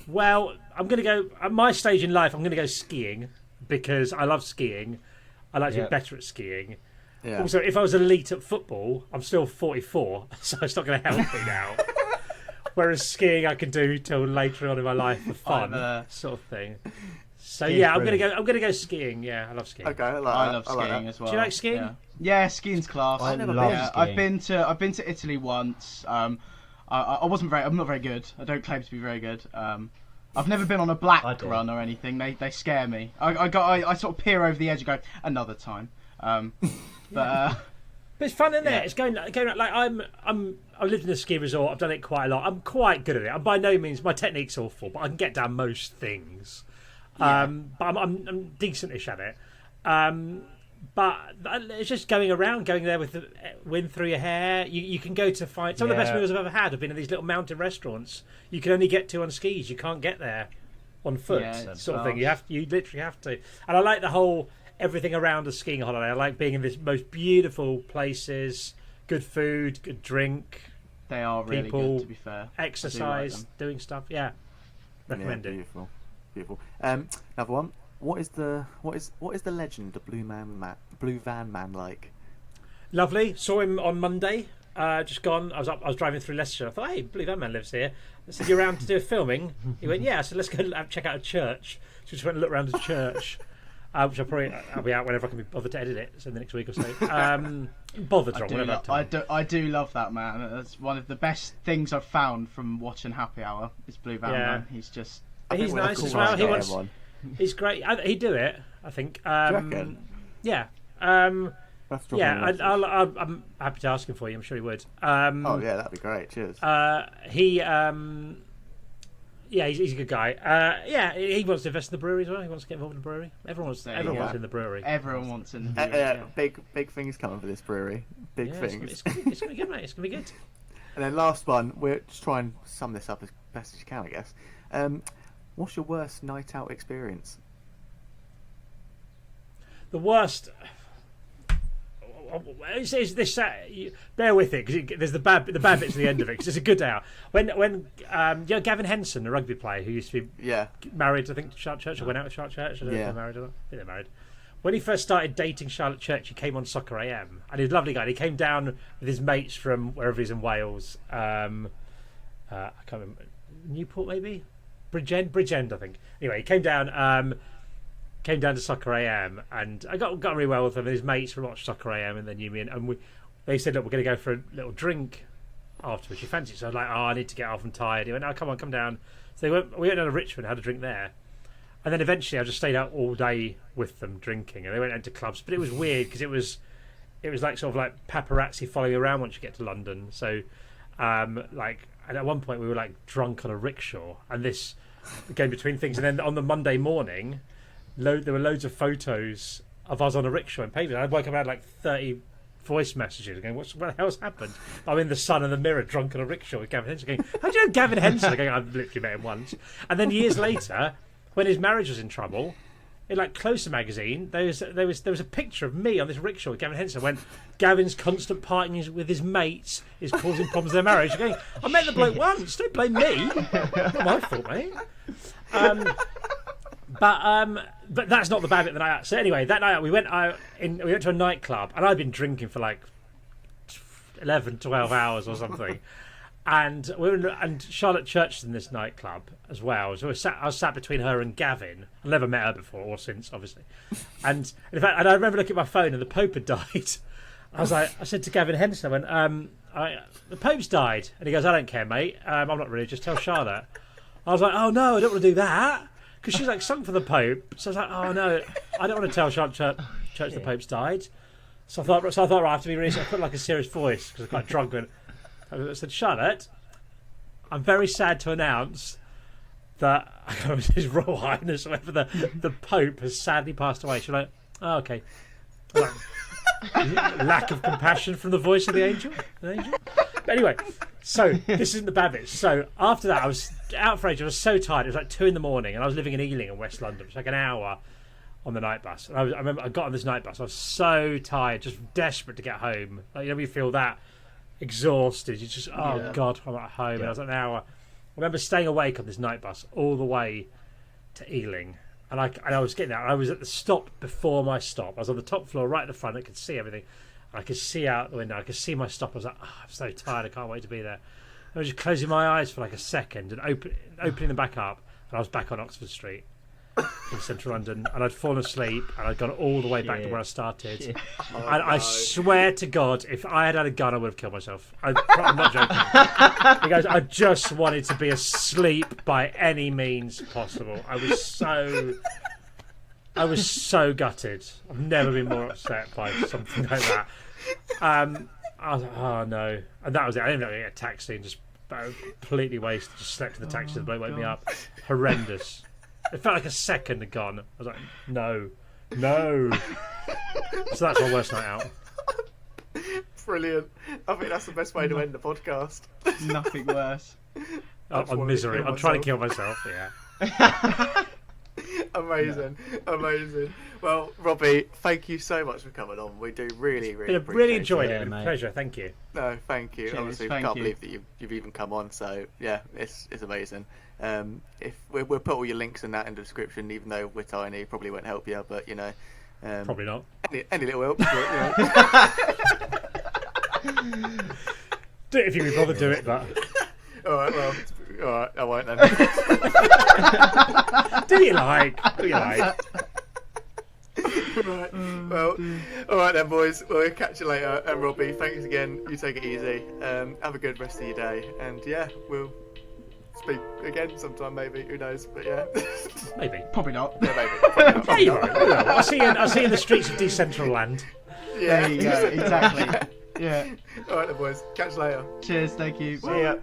Well, I'm going to go at my stage in life. I'm going to go skiing. Because I love skiing. I like to be better at skiing. Yeah. Also, if I was elite at football, I'm still 44, so it's not going to help me now. Whereas skiing I can do till later on in my life for fun, sort of thing. So I'm gonna go skiing. Yeah, I love skiing. Okay, I love skiing as well. Do you like skiing? Yeah, skiing's class. I love skiing. I've been to Italy once. I'm not very good. I don't claim to be very good. I've never been on a black run or anything. They scare me. I sort of peer over the edge and go another time. But it's fun, isn't it? It's going like I've lived in a ski resort. I've done it quite a lot. I'm quite good at it. I'm by no means my technique's awful, but I can get down most things. But I'm decentish at it. But it's just going there with the wind through your hair. You can go to find some of the best meals I've ever had have been in these little mountain restaurants. You can only get to on skis. You can't get there on foot, sort of thing. You literally have to. And I like the whole everything around a skiing holiday. I like being in this most beautiful places, good food, good drink. They are really people, good, to be fair. Exercise, doing stuff. Yeah, recommend it. Beautiful. Another one. what is the legend of Blue Van Man like? Lovely. Saw him on Monday. Just gone. I was driving through Leicestershire. I thought, hey, Blue Van Man lives here. I said, "You around to do a filming?" He went, "Yeah." I said, "Let's go check out a church." So we just went and looked around the church, which I'll be out whenever I can be bothered to edit it. So in the next week or so. Bothered, John. Whenever I do love that man. That's one of the best things I've found from watching Happy Hour. Is Blue Van Man. He's nice as well. He's great. He'd do it, I think. Do you reckon? Yeah. I'm happy to ask him for you. I'm sure he would. Oh yeah, that'd be great. Cheers. He's a good guy. He wants to invest in the brewery as well. He wants to get involved in the brewery. Everyone wants in the brewery. Everyone wants in the brewery. Big things coming for this brewery. Big things. It's gonna be good, mate. It's gonna be good. And then last one, we'll just try and sum this up as best as you can, I guess. What's your worst night out experience? The worst. Is this? Bear with it because there's the bad bits at the end of it because it's a good hour. When Gavin Henson, a rugby player who used to be married, I think to Charlotte Church, or went out with Charlotte Church. I don't know if they're married or not. I think they're married. When he first started dating Charlotte Church, he came on Soccer AM, and he's a lovely guy. And he came down with his mates from wherever he's in Wales. I can't remember, Newport maybe, Bridgend, I think. Anyway, he came down to Soccer AM, and I got really well with him. And his mates from watched Soccer AM, and they knew me, and they said, "Look, we're going to go for a little drink afterwards. You fancy it?" So I was like, "Oh, I need to get off. I'm tired." He went, "No, come down." So we went down to Richmond, had a drink there, and then eventually I just stayed out all day with them drinking, and they went into clubs. But it was weird because it was like sort of like paparazzi following you around once you get to London. So and at one point we were like drunk on a rickshaw, and this going between things, and then on the Monday morning. There were loads of photos of us on a rickshaw in pavement. I woke up and had like 30 voice messages going, what the hell's happened? I'm in the sun and the mirror drunk on a rickshaw with Gavin Henson going, how do you know Gavin Henson? Going, I've literally met him once. And then years later, when his marriage was in trouble, in like Closer magazine, there was a picture of me on this rickshaw with Gavin Henson when Gavin's constant partying with his mates is causing problems in their marriage. Going, I met the bloke once, don't blame me. Not my fault, mate. But that's not the bad bit of the night out. So anyway, that night out, we went to a nightclub, and I'd been drinking for like 11, 12 hours or something. And Charlotte Church was in this nightclub as well. So I was sat between her and Gavin. I never met her before or since, obviously. And in fact, I remember looking at my phone, and the Pope had died. I said to Gavin Henson, I went, the Pope's died. And he goes, I don't care, mate. I'm not religious. Tell Charlotte. I was like, oh no, I don't want to do that. Because she's like sung for the Pope, so I was like, "Oh no, I don't want to tell Charlotte Church the Pope's died." So I thought, right, I have to be really. I put like a serious voice because I was quite drunk. And I said, "Charlotte, I'm very sad to announce that His Royal Highness, whatever the Pope, has sadly passed away." She's like, "Oh, okay." Like, lack of compassion from the voice of the angel. But anyway, so this isn't the bad bit. So after that, I was out for ages. I was so tired. It was like 2 a.m, and I was living in Ealing in West London. It was like an hour on the night bus. And I remember I got on this night bus. I was so tired, just desperate to get home. Like, you feel that exhausted. You just, God, I'm at home. And I was like an hour. I remember staying awake on this night bus all the way to Ealing. And I was getting there. I was at the stop before my stop. I was on the top floor, right at the front. I could see everything. I could see out the window. I could see my stop. I was like, I'm so tired. I can't wait to be there. I was just closing my eyes for like a second and opening them back up. And I was back on Oxford Street in central London. And I'd fallen asleep. And I'd gone all the way back to where I started. And I swear to God, if I had a gun, I would have killed myself. I'm not joking. Because I just wanted to be asleep by any means possible. I was so gutted. I've never been more upset by something like that. I was like, oh no. And that was it. I didn't even get a taxi and just completely wasted. Just slept in the taxi. The bloke woke me up. Horrendous. It felt like a second had gone. I was like, no. So that's my worst night out. Brilliant. I think that's the best way to end the podcast. Nothing worse. On misery. I'm trying to kill myself, yeah. Amazing. Well, Robbie, thank you so much for coming on. We do really Really enjoyed it. it, mate. Pleasure. Thank you. No, thank you. Cheers, Honestly, thank can't you. believe that you've even come on. So yeah, it's amazing. If we'll put all your links and that in the description, even though we're tiny, probably won't help you. But you know, Probably not. any little help. But, you know. Do it if you can bother. Do it, but All right, well, all right, I won't then. do you like? Do you like? Right. Well, all right then, boys. We'll catch you later. And Robbie, thanks again. You take it easy. Have a good rest of your day. And yeah, we'll speak again sometime, maybe. Who knows? But yeah, Maybe. Probably not. yeah, maybe. Probably not. Yeah, you're right. I'll see you in the streets of Decentraland. Yeah. There you go. Exactly. Yeah. All right then, boys. Catch you later. Cheers. Thank you. See ya.